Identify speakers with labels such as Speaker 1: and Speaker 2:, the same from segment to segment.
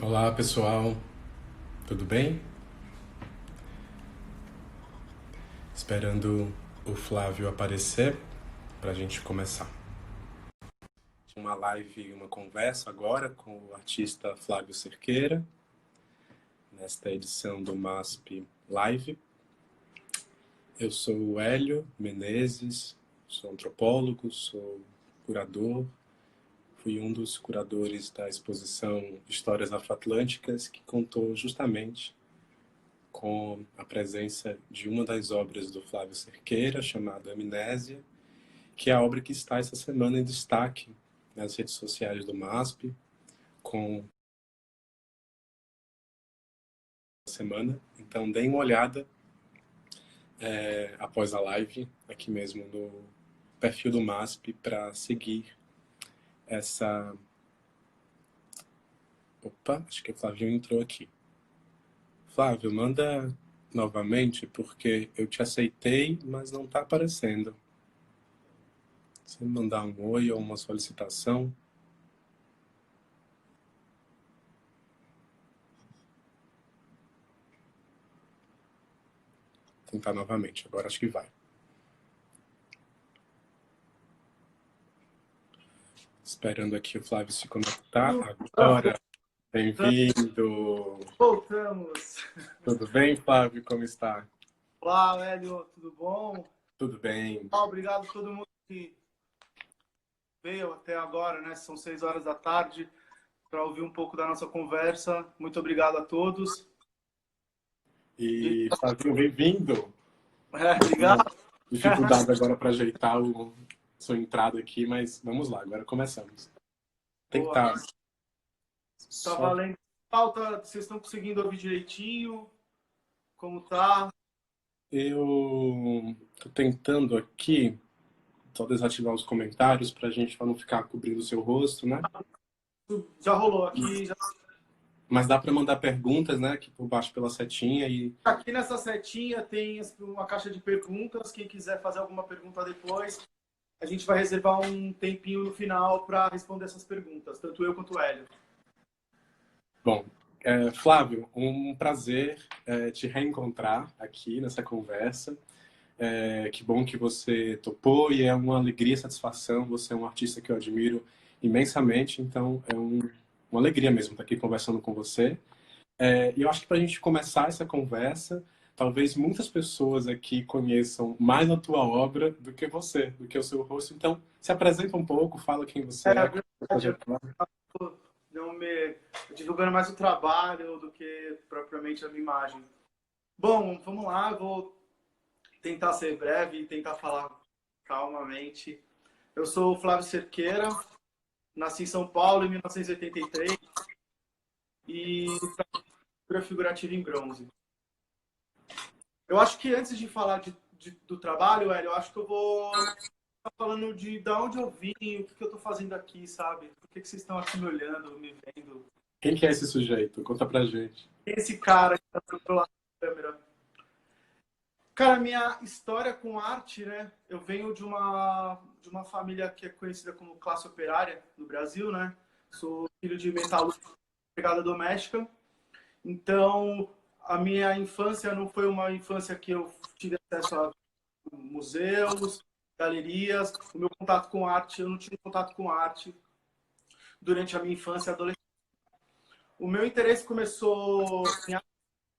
Speaker 1: Olá pessoal, tudo bem? Esperando o Flávio aparecer para a gente começar. Uma live, uma conversa agora com o artista Flávio Cerqueira, nesta edição do MASP Live. Eu sou o Hélio Menezes, sou antropólogo, sou curador, fui um dos curadores da exposição Histórias Afroatlânticas, que contou justamente com a presença de uma das obras do Flávio Cerqueira, chamada Amnésia, que é a obra que está essa semana em destaque nas redes sociais do MASP, com a semana. Então, deem uma olhada após a live, aqui mesmo no perfil do MASP, para seguir essa... Opa, acho que o Flávio entrou aqui. Flávio, manda novamente, porque eu te aceitei, mas não está aparecendo. Se me mandar um oi ou uma solicitação. Tentar novamente, agora acho que vai. Esperando aqui o Flávio se conectar. Agora, bem-vindo!
Speaker 2: Voltamos!
Speaker 1: Tudo bem, Flávio? Como está?
Speaker 2: Olá, Hélio, tudo bom?
Speaker 1: Tudo bem.
Speaker 2: Obrigado a todo mundo que veio até agora, né? São 6 horas da tarde, para ouvir um pouco da nossa conversa. Muito obrigado a todos.
Speaker 1: E, Flávio, bem-vindo!
Speaker 2: Obrigado.
Speaker 1: Dificuldade agora para ajeitar a sua entrada aqui, mas vamos lá, agora começamos.
Speaker 2: Boa.
Speaker 1: Tentar.
Speaker 2: Tá valendo. Falta, vocês estão conseguindo ouvir direitinho? Como tá?
Speaker 1: Eu estou tentando aqui só desativar os comentários para a gente não ficar cobrindo o seu rosto, né?
Speaker 2: Já rolou aqui.
Speaker 1: Mas dá para mandar perguntas, né? Aqui por baixo pela setinha e...
Speaker 2: Aqui nessa setinha tem uma caixa de perguntas. Quem quiser fazer alguma pergunta depois, a gente vai reservar um tempinho no final para responder essas perguntas, tanto eu quanto o Hélio.
Speaker 1: Bom, Flávio, um prazer te reencontrar aqui nessa conversa. Que bom que você topou e é uma alegria e satisfação. Você é um artista que eu admiro imensamente, então é uma alegria mesmo estar aqui conversando com você. E eu acho que para a gente começar essa conversa, talvez muitas pessoas aqui conheçam mais a tua obra do que você, do que o seu rosto. Então, se apresenta um pouco, fala quem você é.
Speaker 2: Verdade, não me divulgando mais o trabalho do que propriamente a minha imagem. Bom, vamos lá, vou tentar ser breve e tentar falar calmamente. Eu sou o Flávio Cerqueira, nasci em São Paulo em 1983 e pintura figurativa em bronze. Eu acho que antes de falar do trabalho, Hélio, eu acho que eu vou estar falando de onde eu vim, o que eu estou fazendo aqui, sabe? Por que vocês estão aqui me olhando, me vendo?
Speaker 1: Quem que é esse sujeito? Conta pra gente.
Speaker 2: Esse cara que está do outro lado da câmera. Cara, minha história com arte, né? Eu venho de uma família que é conhecida como classe operária no Brasil, né? Sou filho de metalúrgico, empregada doméstica. Então, a minha infância não foi uma infância que eu tive acesso a museus, galerias. O meu contato com arte, eu não tive contato com arte durante a minha infância e adolescência. O meu interesse começou em arte,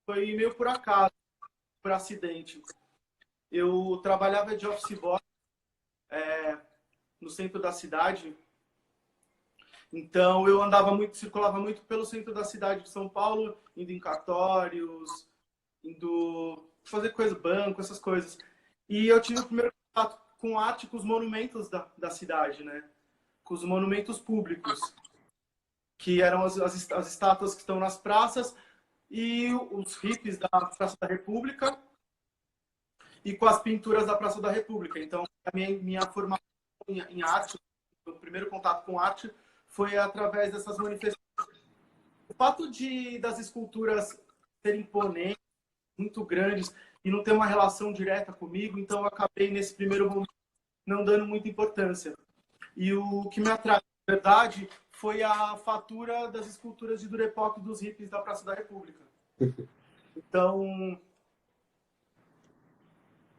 Speaker 2: foi meio por acaso, por acidente. Eu trabalhava de office boy no centro da cidade, então eu andava muito, circulava muito pelo centro da cidade de São Paulo, indo em cartórios, indo fazer coisa, banco, essas coisas. E eu tive o primeiro contato com arte, com os monumentos da cidade, né? Com os monumentos públicos, que eram as estátuas que estão nas praças e os hippies da Praça da República e com as pinturas da Praça da República. Então, a minha formação em arte, o primeiro contato com arte foi através dessas manifestações. O fato das esculturas serem imponentes, muito grandes, e não ter uma relação direta comigo, então eu acabei, nesse primeiro momento, não dando muita importância. E o que me atraiu, na verdade, foi a fatura das esculturas de Durepox dos hippies da Praça da República. Então,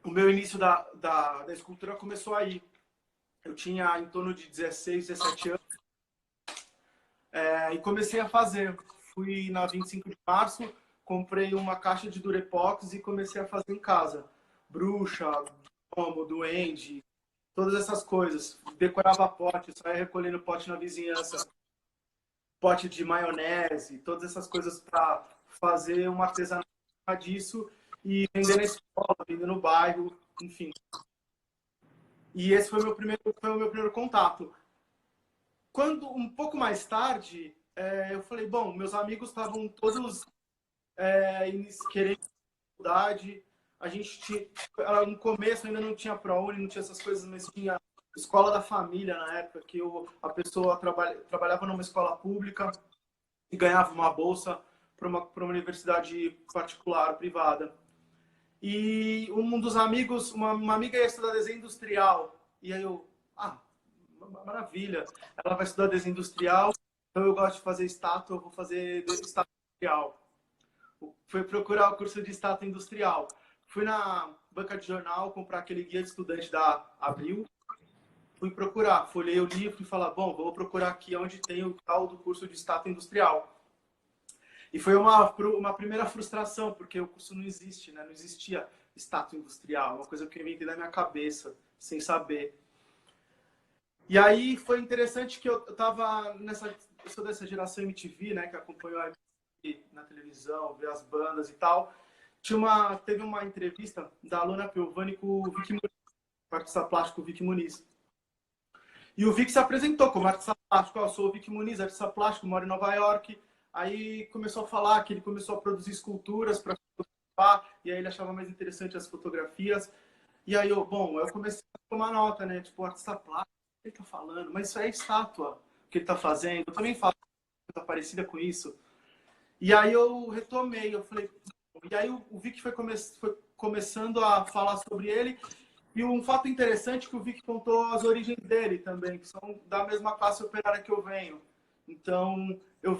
Speaker 2: o meu início da escultura começou aí. Eu tinha em torno de 16, 17 anos e comecei a fazer. Fui na 25 de março, comprei uma caixa de Durepox e comecei a fazer em casa. Bruxa, gnomo, duende, todas essas coisas. Decorava pote, saía recolhendo pote na vizinhança. Pote de maionese, todas essas coisas para fazer um artesanato disso e vender na escola, vender no bairro, enfim. E esse foi o meu primeiro contato. Quando, um pouco mais tarde, eu falei, bom, meus amigos estavam todos querendo faculdade. A gente tinha, no começo ainda não tinha ProUni, não tinha essas coisas, mas tinha escola da família na época, que a pessoa trabalhava numa escola pública e ganhava uma bolsa para uma universidade particular, privada. E um dos amigos, uma amiga ia estudar desenho industrial. E aí maravilha, ela vai estudar desenho industrial, então eu gosto de fazer estátua, eu vou fazer estátua industrial. Fui procurar o curso de estátua industrial. Fui na banca de jornal comprar aquele guia de estudante da Abril. Fui procurar, folhei o livro e falei, bom, vou procurar aqui onde tem o tal do curso de estátua industrial. E foi uma primeira frustração, porque o curso não existe, né? Não existia estátua industrial, uma coisa que eu inventei na minha cabeça, sem saber. E aí foi interessante que eu tava eu sou dessa geração MTV, né, que acompanhou a MTV na televisão, vê as bandas e tal. Teve uma entrevista da Luna Piovani com o Vic Muniz, artista plástico Vic Muniz. E o Vic se apresentou como artista plástico. Eu sou o Vic Muniz, artista plástico, moro em Nova York. Aí começou a falar que ele começou a produzir esculturas para fotografar, e aí ele achava mais interessante as fotografias. E aí eu comecei a tomar nota, né? Tipo, artista plástico, o que ele tá falando? Mas isso é estátua que ele tá fazendo. Eu também faço coisa parecida com isso. E aí eu retomei, eu falei... E aí o Vic foi começando a falar sobre ele. E um fato interessante é que o Vic contou as origens dele também, que são da mesma classe operária que eu venho. Então, eu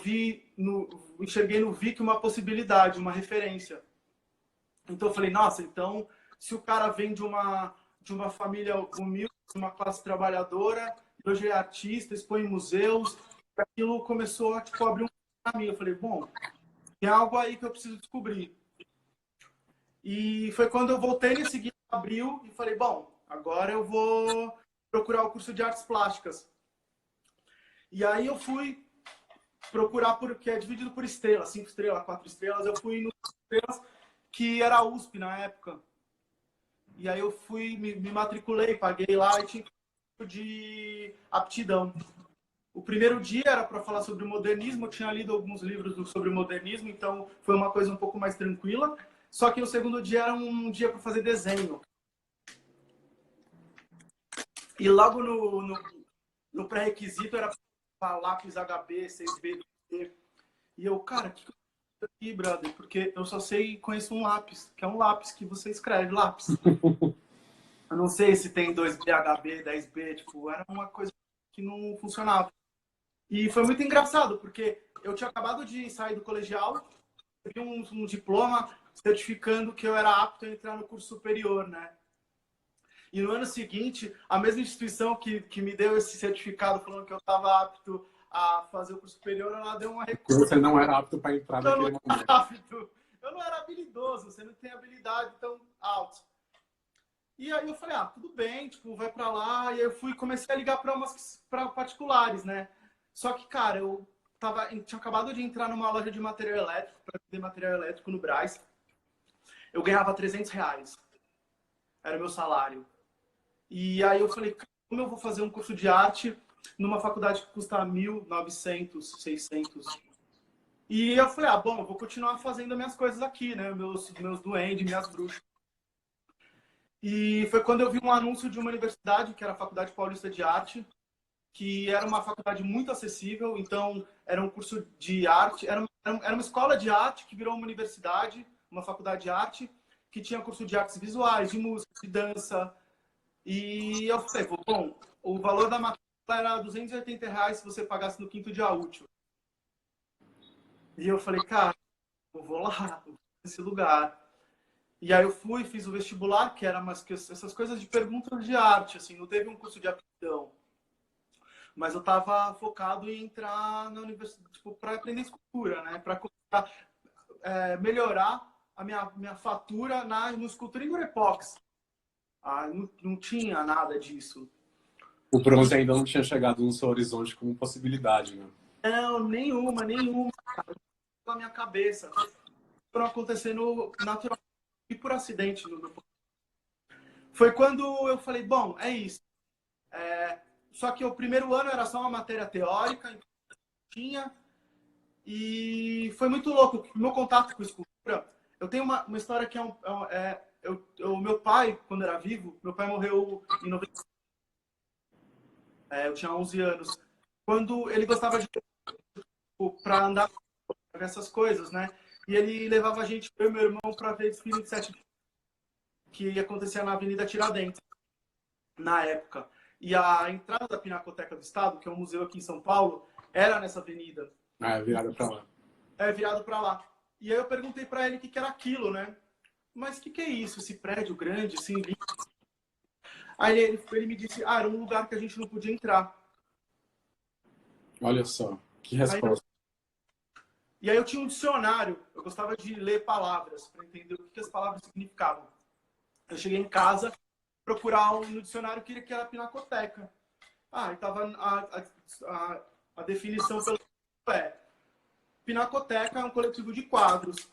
Speaker 2: enxerguei no Vic uma possibilidade, uma referência. Então, eu falei, nossa, então, se o cara vem de uma família humilde, de uma classe trabalhadora, hoje é artista, expõe em museus, aquilo começou a abrir um caminho. Eu falei, bom, tem algo aí que eu preciso descobrir. E foi quando eu voltei nesse guia em abril e falei, bom, agora eu vou procurar o curso de artes plásticas. E aí eu fui procurar, porque é dividido por estrelas, 5 estrelas, 4 estrelas. Eu fui no estrelas, que era a USP na época. E aí eu fui, me matriculei, paguei lá e tinha de aptidão. O primeiro dia era para falar sobre o modernismo, eu tinha lido alguns livros sobre o modernismo, então foi uma coisa um pouco mais tranquila. Só que o segundo dia era um dia para fazer desenho. E logo no pré-requisito era para lápis HB, 6B, e eu, cara, o que eu faço aqui, brother? Porque eu só conheço um lápis, que é um lápis que você escreve, lápis. Eu não sei se tem 2B, HB, 10B, tipo, era uma coisa que não funcionava. E foi muito engraçado, porque eu tinha acabado de sair do colegial, recebi um diploma certificando que eu era apto a entrar no curso superior, né? E no ano seguinte, a mesma instituição que me deu esse certificado falando que eu estava apto a fazer o curso superior, ela deu uma recusa.
Speaker 1: Você não era apto para entrar naquele momento.
Speaker 2: Eu não era habilidoso, você não tem habilidade tão alta. E aí eu falei, tudo bem, tipo, vai para lá. E aí eu comecei a ligar para particulares, né? Só que, cara, eu tinha acabado de entrar numa loja de material elétrico, para vender material elétrico no Brás. Eu ganhava R$300. Era o meu salário. E aí eu falei, como eu vou fazer um curso de arte numa faculdade que custa 1.900, 600? E eu falei, bom, eu vou continuar fazendo minhas coisas aqui, né? Meus duendes, minhas bruxas. E foi quando eu vi um anúncio de uma universidade, que era a Faculdade Paulista de Arte, que era uma faculdade muito acessível, então era um curso de arte, era uma escola de arte que virou uma universidade, uma faculdade de arte, que tinha curso de artes visuais, de música, de dança. E eu falei, bom, o valor da matrícula era R$ 280 se você pagasse no quinto dia útil. E eu falei, cara, eu vou lá, nesse lugar. E aí eu fui, fiz o vestibular, que era essas coisas de perguntas de arte, assim, não teve um curso de aptidão. Mas eu estava focado em entrar na universidade, tipo, para aprender escultura, né? Para melhorar a minha fatura no escultura em Durepox. Não tinha nada disso.
Speaker 1: O bronze ainda não tinha chegado no seu horizonte como possibilidade, né?
Speaker 2: Não, nenhuma, na minha cabeça. Foram acontecendo naturalmente e por acidente. Foi quando eu falei, bom, é isso. Só que o primeiro ano era só uma matéria teórica, então tinha. E foi muito louco. O meu contato com escultura. Eu tenho uma história que o meu pai, quando era vivo, meu pai morreu em 90. Eu tinha 11 anos. Quando ele gostava de para andar, pra ver essas coisas, né? E ele levava a gente, eu e meu irmão, para ver desfile de 7 que acontecia na Avenida Tiradentes, na época. E a entrada da Pinacoteca do Estado, que é um museu aqui em São Paulo, era nessa avenida.
Speaker 1: Virada para lá.
Speaker 2: Virado para lá. E aí eu perguntei para ele o que era aquilo, né? Mas o que é isso? Esse prédio grande, assim, lindo? Aí ele me disse, era um lugar que a gente não podia entrar.
Speaker 1: Olha só, que resposta.
Speaker 2: E aí eu tinha um dicionário, eu gostava de ler palavras, para entender o que as palavras significavam. Eu cheguei em casa, procurar no dicionário que era a pinacoteca. E tava a definição pelo Pinacoteca é um coletivo de quadros.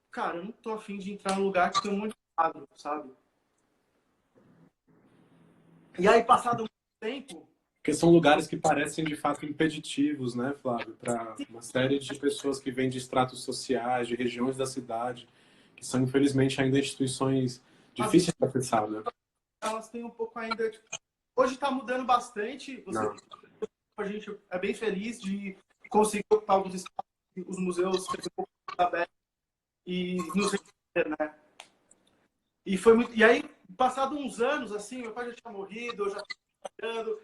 Speaker 2: Cara, eu não tô afim de entrar num lugar que tem um monte de quadro, sabe? E aí, passado um tempo...
Speaker 1: Porque são lugares que parecem, de fato, impeditivos, né, Flávio? Para uma série de pessoas que vêm de estratos sociais, de regiões da cidade, que são, infelizmente, ainda instituições difíceis de acessar, né?
Speaker 2: Elas têm um pouco ainda... Hoje está mudando bastante. A gente é bem feliz de conseguir ocupar alguns espaços, os museus abertos e nos receber, né? E foi muito... E aí, passado uns anos, assim, meu pai já tinha morrido, eu já estava trabalhando,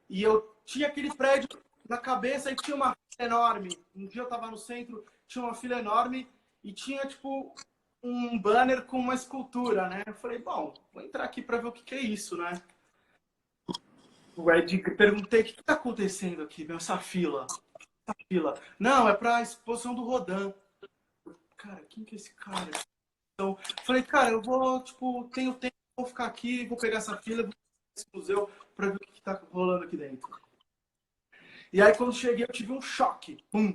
Speaker 2: e eu tinha aquele prédio na cabeça e tinha uma fila enorme. Um dia eu estava no centro, tinha uma fila enorme e tinha, tipo, um banner com uma escultura, né? Eu falei, bom, vou entrar aqui para ver o que é isso, né? O Ed, perguntei, o que está acontecendo aqui, meu, essa fila? Não, é para a exposição do Rodin. Cara, quem que é esse cara? Então, falei, cara, eu vou, tipo, tenho tempo, vou ficar aqui, vou pegar essa fila, vou nesse museu para ver o que está rolando aqui dentro. E aí, quando cheguei, eu tive um choque. Pum!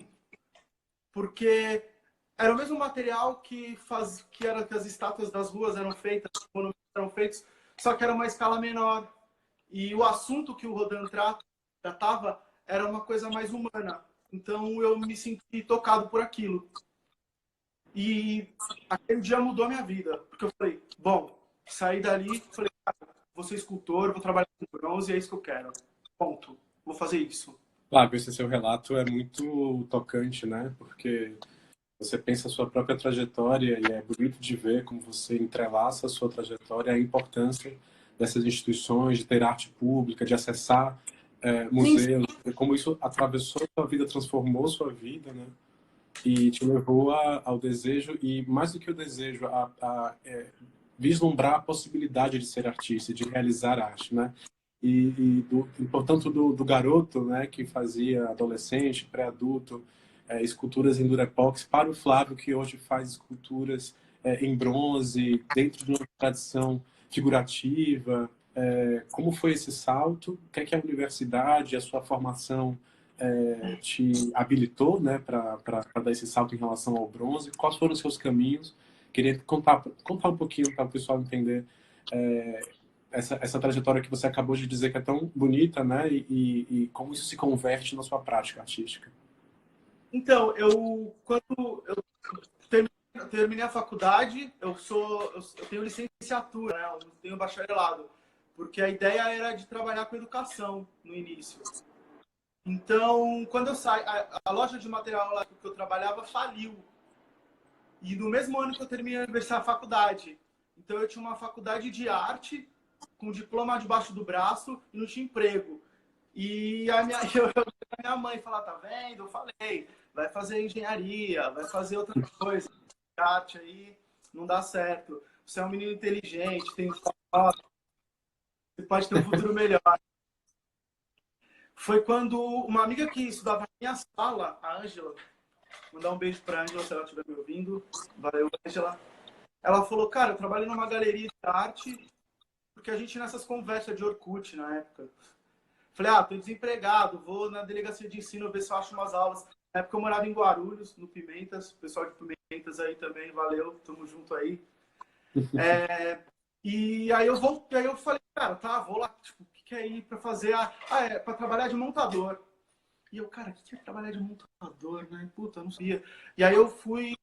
Speaker 2: Porque era o mesmo material que era que as estátuas das ruas eram feitas, os monumentos eram feitos, só que era uma escala menor. E o assunto que o Rodin tratava era uma coisa mais humana. Então, eu me senti tocado por aquilo. E aquele dia mudou a minha vida. Porque eu falei, bom, saí dali, falei, vou ser escultor, vou trabalhar com bronze, é isso que eu quero. Ponto. Vou fazer isso.
Speaker 1: Claro, esse seu relato é muito tocante, né? Porque você pensa a sua própria trajetória e é bonito de ver como você entrelaça a sua trajetória, a importância dessas instituições, de ter arte pública, de acessar museus, como isso atravessou a sua vida, transformou sua vida, né? E te levou ao desejo, e mais do que o desejo, a vislumbrar a possibilidade de ser artista, de realizar arte, né? E portanto, do garoto, né, que fazia adolescente, pré-adulto, esculturas em durepox, para o Flávio, que hoje faz esculturas em bronze, dentro de uma tradição figurativa. Como foi esse salto? O que é que a universidade, a sua formação te habilitou, né, para dar esse salto em relação ao bronze? Quais foram os seus caminhos? Queria contar um pouquinho para o pessoal entender essa trajetória que você acabou de dizer que é tão bonita, né? E como isso se converte na sua prática artística.
Speaker 2: Então, quando eu terminei a faculdade, eu tenho licenciatura, né? Eu tenho bacharelado, porque a ideia era de trabalhar com educação no início. Então, quando eu saí, a loja de material lá que eu trabalhava faliu. E no mesmo ano que eu terminei a faculdade. Então, eu tinha uma faculdade de arte com diploma debaixo do braço e não tinha emprego. E a minha mãe falou, tá vendo? Eu falei, vai fazer engenharia, vai fazer outra coisa, arte aí, não dá certo. Você é um menino inteligente, tem você pode ter um futuro melhor. Foi quando uma amiga que estudava na minha sala, a Ângela, mandar um beijo pra Ângela se ela estiver me ouvindo. Valeu, Ângela. Ela falou, cara, eu trabalho numa galeria de arte, porque a gente nessas conversas de Orkut na época. Falei, tô desempregado, vou na delegacia de ensino ver se eu acho umas aulas. Na época eu morava em Guarulhos, no Pimentas, o pessoal de Pimentas aí também, valeu, tamo junto aí. E aí eu falei, cara, tá, vou lá, tipo, o que é ir pra fazer? É pra trabalhar de montador. E eu, cara, o que é trabalhar de montador, né? Puta, eu não sabia. E aí eu fui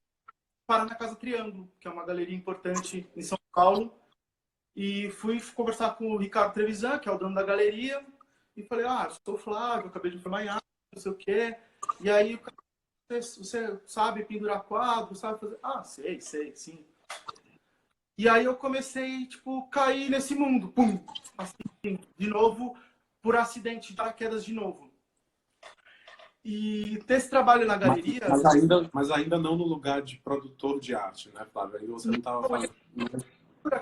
Speaker 2: parar na Casa Triângulo, que é uma galeria importante em São Paulo, e fui conversar com o Ricardo Trevisan, que é o dono da galeria, e falei, sou o Flávio, acabei de formar em arte, não sei o quê. E aí, você sabe pendurar quadro, sabe fazer... sei, sim. E aí eu comecei, tipo, cair nesse mundo, pum, assim, de novo, por acidente de paraquedas de novo. E ter esse trabalho na galeria...
Speaker 1: Mas ainda não no lugar de produtor de arte, né, Flávio? Ainda você não estava fazendo...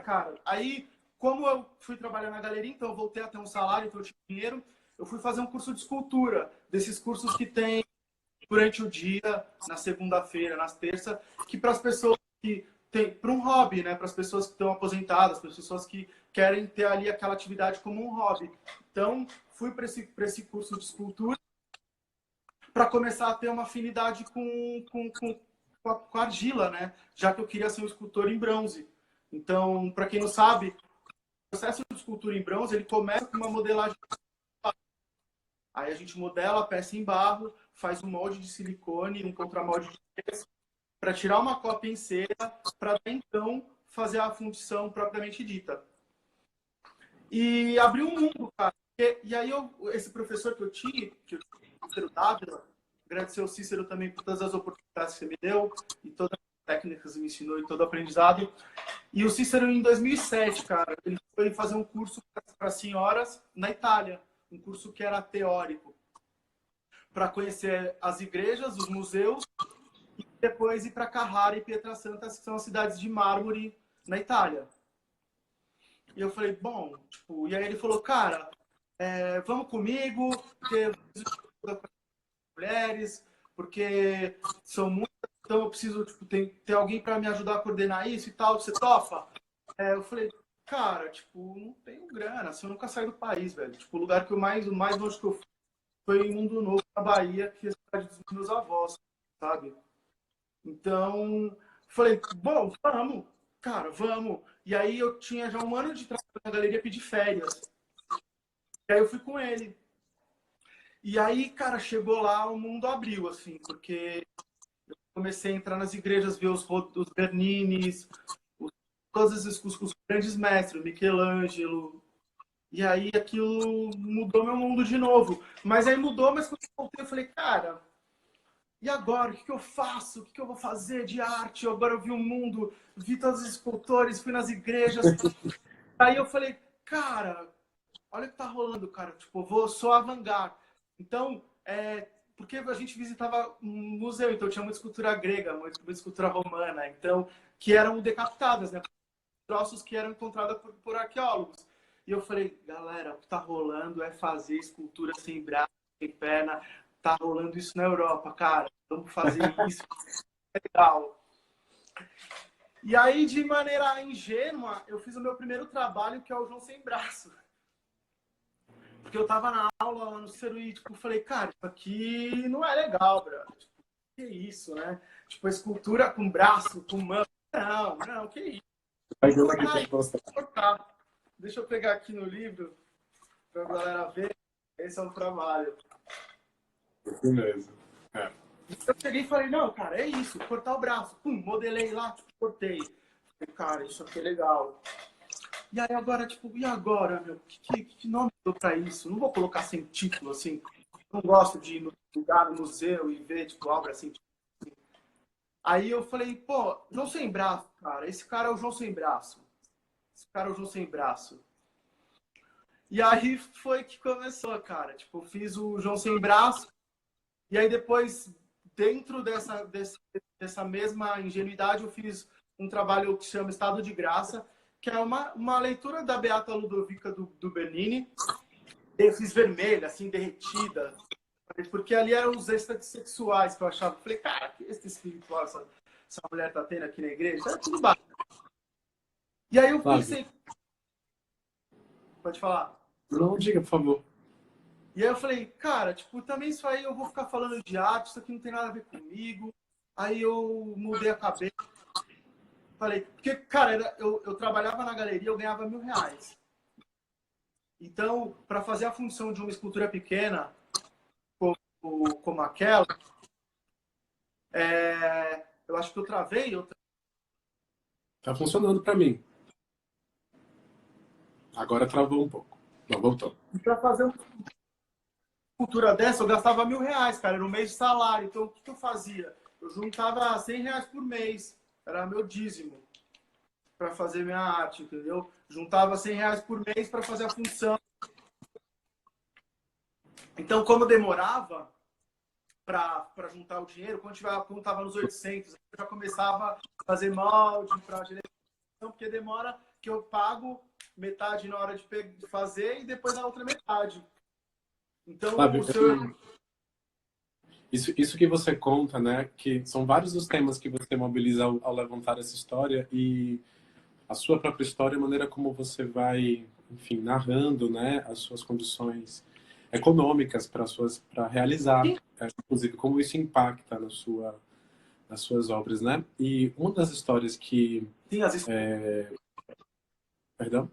Speaker 2: Cara, aí, como eu fui trabalhar na galeria, então eu voltei a ter um salário, então eu tinha dinheiro, eu fui fazer um curso de escultura, desses cursos que tem durante o dia, na segunda-feira, nas terças, que para as pessoas que tem para um hobby, né, para as pessoas que estão aposentadas, para as pessoas que querem ter ali aquela atividade como um hobby. Então, fui para esse curso de escultura para começar a ter uma afinidade com a argila, né? Já que eu queria ser um escultor em bronze. Então, para quem não sabe, o processo de escultura em bronze, ele começa com uma modelagem. Aí a gente modela a peça em barro, faz um molde de silicone, um contramolde de gesso, para tirar uma cópia em cera, para então fazer a fundição propriamente dita. E abriu um mundo, cara. E aí esse professor que eu tinha, o Cícero Dávila, agradecer ao Cícero também por todas as oportunidades que você me deu e todas as técnicas que me ensinou e todo o aprendizado. E o Cícero, em 2007, cara, ele foi fazer um curso para senhoras na Itália, um curso que era teórico, para conhecer as igrejas, os museus, e depois ir para Carrara e Pietrasanta, que são as cidades de mármore na Itália. E eu falei, bom, tipo, e aí ele falou, cara, vamos comigo, porque eu preciso de mulheres, porque são muitas, então eu preciso, tipo, ter alguém para me ajudar a coordenar isso e tal, você topa? Eu falei, cara, tipo, não tenho grana, assim, eu nunca saí do país, velho. Tipo, o lugar que o mais longe que eu fui foi em Mundo Novo, na Bahia, que é a cidade dos meus avós, sabe? Então, falei, bom, vamos, cara, vamos. E aí eu tinha já um ano de trabalho na galeria, pedi férias. E aí eu fui com ele. E aí, cara, chegou lá, o mundo abriu, assim, porque eu comecei a entrar nas igrejas, ver os Berninis, todos os grandes mestres, Michelangelo. E aí aquilo mudou meu mundo de novo. Mas aí mudou, mas quando eu voltei, eu falei, cara, e agora? O que eu faço? O que eu vou fazer de arte? Agora eu vi o mundo, vi todos os escultores, fui nas igrejas. Aí eu falei, cara, olha o que tá rolando, cara. Tipo, sou avant-garde. Então, porque a gente visitava um museu, então tinha muita escultura grega, muita escultura romana, então, que eram decapitadas, né? Troços que eram encontrados por arqueólogos. E eu falei, galera, o que tá rolando é fazer escultura sem braço, sem perna. Tá rolando isso na Europa, cara. Vamos fazer isso. É legal. E aí, de maneira ingênua, eu fiz o meu primeiro trabalho, que é o João Sem Braço. Porque eu tava na aula lá no Cícero e, tipo, falei, cara, isso aqui não é legal, brother. Tipo, que isso, né? Tipo, a escultura com braço, com mão. Não, que isso. Deixa eu pegar aqui no livro pra galera ver. Esse é o trabalho.
Speaker 1: Isso mesmo.
Speaker 2: Eu cheguei e falei, não, cara, é isso, cortar o braço. Pum, modelei lá, tipo, cortei. Falei, cara, isso aqui é legal. E aí agora, tipo, e agora, meu? Que nome eu dou pra isso? Não vou colocar sem título, assim. Não gosto de ir no lugar, no museu e ver, tipo, obra assim. Aí eu falei, pô, João Sem Braço, cara. Esse cara é o João Sem Braço. Esse cara é o João Sem Braço. E aí foi que começou, cara. Tipo, eu fiz o João Sem Braço, e aí depois, dentro dessa mesma ingenuidade, eu fiz um trabalho que se chama Estado de Graça, que é uma leitura da Beata Ludovica do Bernini. Eu fiz vermelha, assim, derretida, porque ali eram os êxtases sexuais que eu achava. Falei, cara, que êxtase espiritual essa mulher tá tendo aqui na igreja? É tudo básico. E aí eu pensei, pode falar.
Speaker 1: Não, diga, por favor.
Speaker 2: E aí eu falei, cara, tipo, também isso aí eu vou ficar falando de arte, isso aqui não tem nada a ver comigo. Aí eu mudei a cabeça. Falei, porque, cara, eu trabalhava na galeria, eu ganhava R$ 1.000. Então, para fazer a função de uma escultura pequena, como aquela, eu acho que eu travei.
Speaker 1: Tá funcionando para mim. Agora travou um pouco. Não, voltou.
Speaker 2: Para fazer uma escultura dessa, eu gastava R$ 1.000, cara, era um mês de salário. Então, o que eu fazia? Eu juntava R$ 100 por mês, era meu dízimo para fazer minha arte, entendeu? Juntava R$ 100 por mês para fazer a função. Então, como demorava para juntar o dinheiro, quando estava nos 800, eu já começava a fazer molde para geração, porque demora que eu pago metade na hora de fazer e depois a outra metade. Então,
Speaker 1: Flávio, isso que você conta, né? Que são vários os temas que você mobiliza ao levantar essa história e a sua própria história, a maneira como você vai, enfim, narrando, né? As suas condições econômicas para realizar, inclusive como isso impacta nas suas obras, né? E uma das histórias que,
Speaker 2: Sim,
Speaker 1: perdão.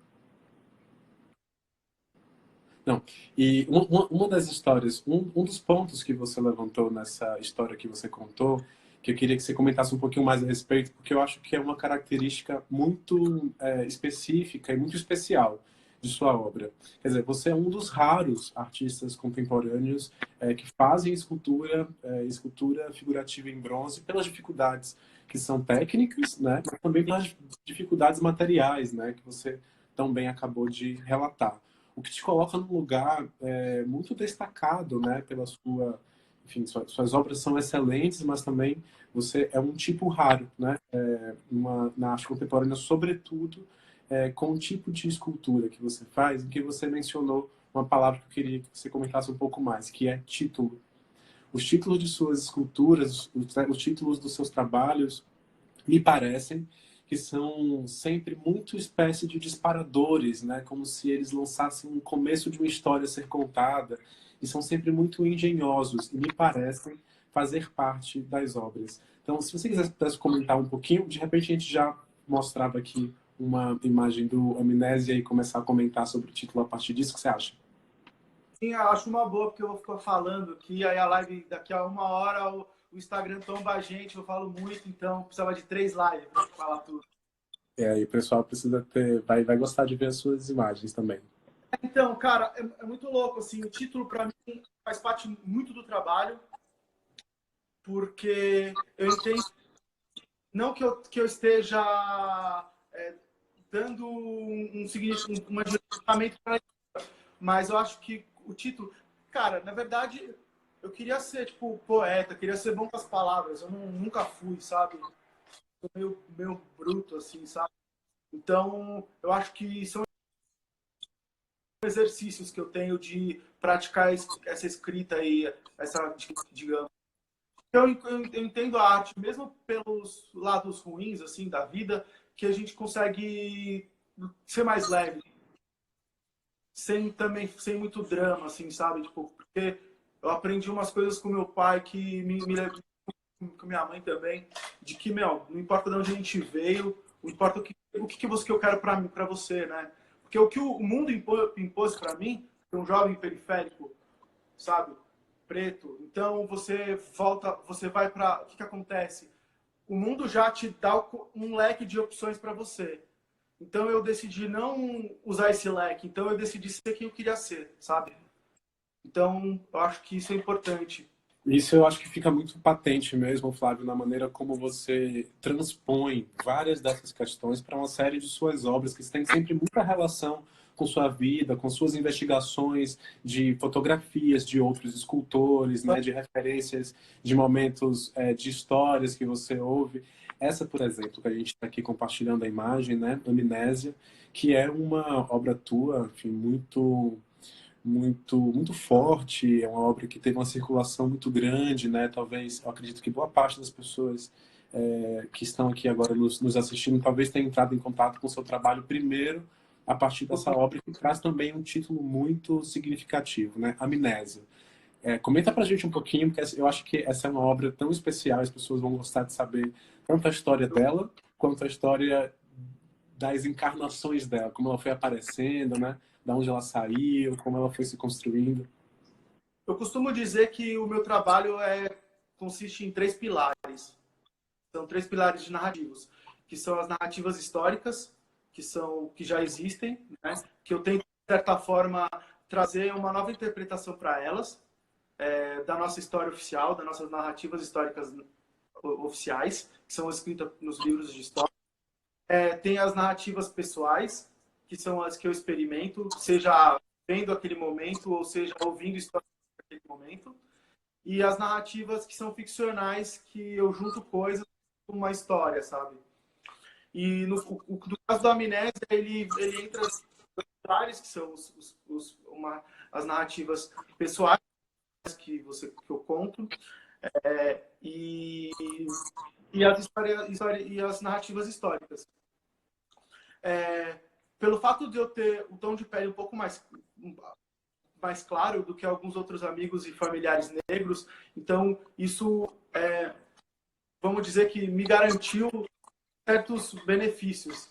Speaker 1: Não. E uma das histórias, um dos pontos que você levantou nessa história que você contou, que eu queria que você comentasse um pouquinho mais a respeito, porque eu acho que é uma característica muito específica e muito especial de sua obra. Quer dizer, você é um dos raros artistas contemporâneos que fazem escultura figurativa em bronze pelas dificuldades que são técnicas, né, mas também pelas dificuldades materiais, né, que você tão bem acabou de relatar, o que te coloca num lugar muito destacado, né, pela sua, enfim, suas obras são excelentes, mas também você é um tipo raro, né, na arte contemporânea, sobretudo com o tipo de escultura que você faz, em que você mencionou uma palavra que eu queria que você comentasse um pouco mais, que é título. Os títulos de suas esculturas, os títulos dos seus trabalhos, me parecem que são sempre muito espécie de disparadores, né? Como se eles lançassem um começo de uma história a ser contada, e são sempre muito engenhosos, e me parecem fazer parte das obras. Então, se você pudesse comentar um pouquinho, de repente a gente já mostrava aqui uma imagem do Amnésia e começar a comentar sobre o título a partir disso, o que você acha?
Speaker 2: sim, eu acho uma boa, porque eu vou ficar falando aqui, aí a live daqui a 1 hora o Instagram tomba a gente, eu falo muito, então precisava de 3 lives para falar tudo.
Speaker 1: E o pessoal precisa vai gostar de ver as suas imagens também.
Speaker 2: Então, cara, é muito louco, assim, o título para mim faz parte muito do trabalho, porque eu entendo, não que eu esteja dando uma direcionamento para isso, mas eu acho que o título, cara, na verdade, eu queria ser, tipo, poeta, queria ser bom com as palavras, eu nunca fui, sabe? Sou meio bruto, assim, sabe? Então, eu acho que são exercícios que eu tenho de praticar essa escrita aí, essa, digamos. Eu entendo a arte, mesmo pelos lados ruins, assim, da vida, que a gente consegue ser mais leve, sem muito drama, assim, sabe? Tipo, porque eu aprendi umas coisas com meu pai que me levou, com minha mãe também, de que, meu, não importa de onde a gente veio, não importa que eu quero para você, né? Porque o que o mundo impôs para mim, um jovem periférico, sabe? Preto. Então você volta, você vai para, o que acontece? O mundo já te dá um leque de opções para você. Então eu decidi não usar esse leque. Então eu decidi ser quem eu queria ser, sabe? Então eu acho que isso é importante.
Speaker 1: Isso eu acho que fica muito patente mesmo, Flávio, na maneira como você transpõe várias dessas questões para uma série de suas obras que têm sempre muita relação com sua vida, com suas investigações de fotografias de outros escultores, né, de referências de momentos, de histórias que você ouve. Essa, por exemplo, que a gente está aqui compartilhando a imagem, né, Amnésia, que é uma obra tua, enfim, muito forte, é uma obra que teve uma circulação muito grande, né? Talvez, eu acredito que boa parte das pessoas que estão aqui agora nos assistindo talvez tenha entrado em contato com o seu trabalho primeiro a partir dessa obra que traz também um título muito significativo, né? Amnésia. Comenta pra gente um pouquinho, porque eu acho que essa é uma obra tão especial, as pessoas vão gostar de saber tanto a história dela, quanto a história das encarnações dela, como ela foi aparecendo, né? Da onde ela saiu, como ela foi se construindo.
Speaker 2: Eu costumo dizer que o meu trabalho consiste em três pilares. São três pilares de narrativos, que são as narrativas históricas, que já existem, né? Que eu tento, de certa forma, trazer uma nova interpretação para elas, da nossa história oficial, das nossas narrativas históricas oficiais, que são escritas nos livros de história. Tem as narrativas pessoais, que são as que eu experimento, seja vendo aquele momento, ou seja, ouvindo histórias daquele momento. E as narrativas que são ficcionais, que eu junto coisas com uma história, sabe? E no caso da Amnésia, ele entra nos pilares, que são as narrativas pessoais que eu conto, e, e as narrativas históricas. Pelo fato de eu ter o tom de pele um pouco mais claro do que alguns outros amigos e familiares negros, então isso, vamos dizer que me garantiu certos benefícios,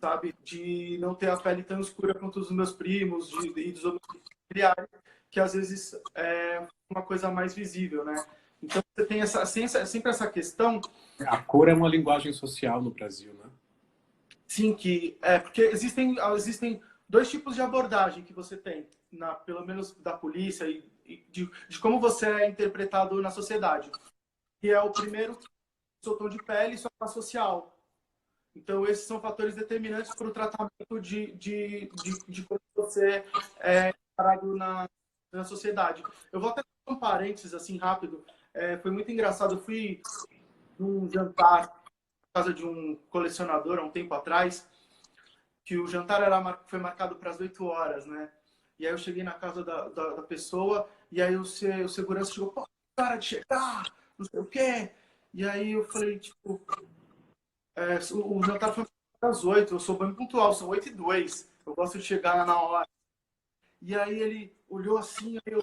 Speaker 2: sabe? De não ter a pele tão escura quanto os meus primos e dos outros familiares, que às vezes é uma coisa mais visível, né? Então você tem sempre essa questão.
Speaker 1: A cor é uma linguagem social no Brasil, né?
Speaker 2: Sim, porque existem dois tipos de abordagem que você tem, pelo menos da polícia e de como você é interpretado na sociedade. Que é o primeiro, seu tom de pele e sua classe social. Então, esses são fatores determinantes para o tratamento de como você é parado na sociedade. Eu vou até dar um parênteses, assim, rápido. Foi muito engraçado. Eu fui num jantar na casa de um colecionador há um tempo atrás, que o jantar foi marcado para as 8 horas, né? E aí eu cheguei na casa da pessoa, e aí o segurança chegou, pô, cara de chegar, não sei o quê. E aí eu falei, tipo, o jantar foi às 8, eu sou bem pontual, são 8h02. Eu gosto de chegar na hora. E aí ele olhou assim, aí eu,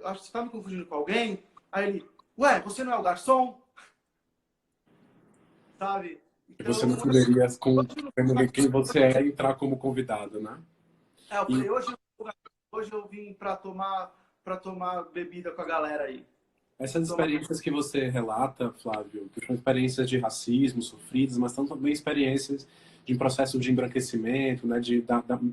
Speaker 2: acho que você tá me confundindo com alguém. Aí ele, ué, você não é o garçom? Sabe?
Speaker 1: E você
Speaker 2: Então,
Speaker 1: não poderia, com quem você é, entrar como convidado, né?
Speaker 2: eu
Speaker 1: E
Speaker 2: falei, hoje eu vim para tomar bebida com a galera aí.
Speaker 1: essas
Speaker 2: Tomar...
Speaker 1: experiências que você relata, Flávio, que são experiências de racismo sofridas, mas são também experiências de um processo de embranquecimento, né,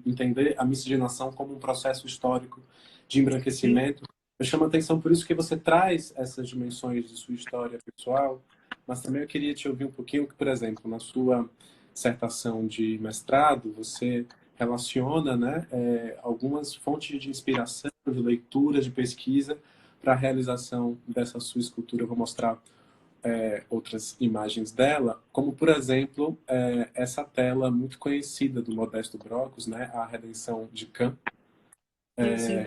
Speaker 1: entender a miscigenação como um processo histórico de
Speaker 2: Sim,
Speaker 1: embranquecimento. Eu chamo a atenção por isso que você traz essas dimensões de sua história pessoal, mas também eu queria te ouvir um pouquinho que, por exemplo, na sua dissertação de mestrado, você relaciona, né, algumas fontes de inspiração, de leitura, de pesquisa para a realização dessa sua escultura. Eu vou mostrar outras imagens dela, como, por exemplo, essa tela muito conhecida do Modesto Brocos, né, A Redenção de Cã.
Speaker 2: sim, sim.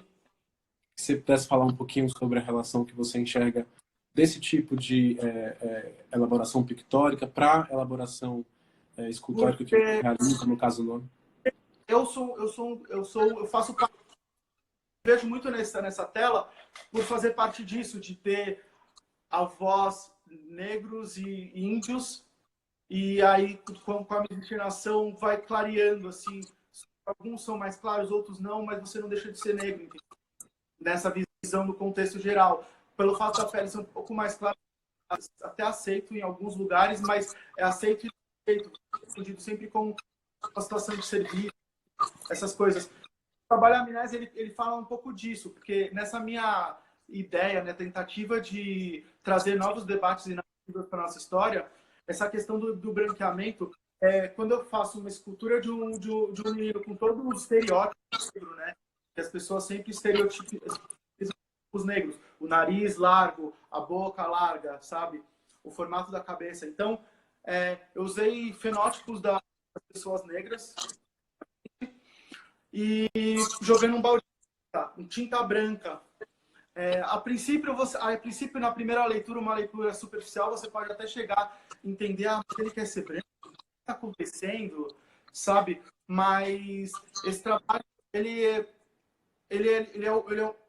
Speaker 1: Se você pudesse falar um pouquinho sobre a relação que você enxerga desse tipo de elaboração pictórica para elaboração escultórica que você
Speaker 2: Porque
Speaker 1: realiza, no caso, não?
Speaker 2: eu faço parte, vejo muito nessa tela por fazer parte disso, de ter avós negros e índios, e aí com a miscigenação vai clareando, assim, alguns são mais claros, outros não, mas você não deixa de ser negro, entendeu? Nessa visão do contexto geral. Pelo fato da pele ser um pouco mais clara, até aceito em alguns lugares, mas é aceito e aceito, confundido sempre com a situação de serviço, essas coisas. O trabalho Amnésia, ele fala um pouco disso, porque ideia, né, tentativa de trazer novos debates e narrativas para a nossa história, essa questão do branqueamento, quando eu faço uma escultura de um menino com todo o estereótipo negro, né, que as pessoas sempre estereotipam os negros, o nariz largo, a boca larga, sabe, o formato da cabeça. Então, eu usei fenótipos das pessoas negras e joguei num balde em tinta branca. A princípio, na primeira leitura, uma leitura superficial, você pode até chegar a entender, mas ele quer ser branco, o que está acontecendo, sabe? Mas esse trabalho, ele é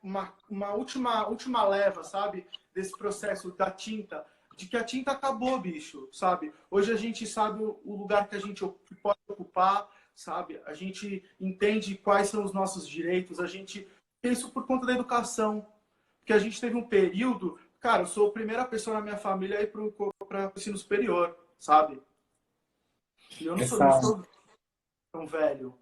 Speaker 2: uma última leva, sabe? Desse processo da tinta, de que a tinta acabou, bicho, sabe? Hoje a gente sabe o lugar que a gente pode ocupar, sabe? A gente entende quais são os nossos direitos, a gente... Isso por conta da educação. Porque a gente teve um período... Cara, eu sou a primeira pessoa na minha família a ir para o ensino superior, sabe? E eu não sou tão velho.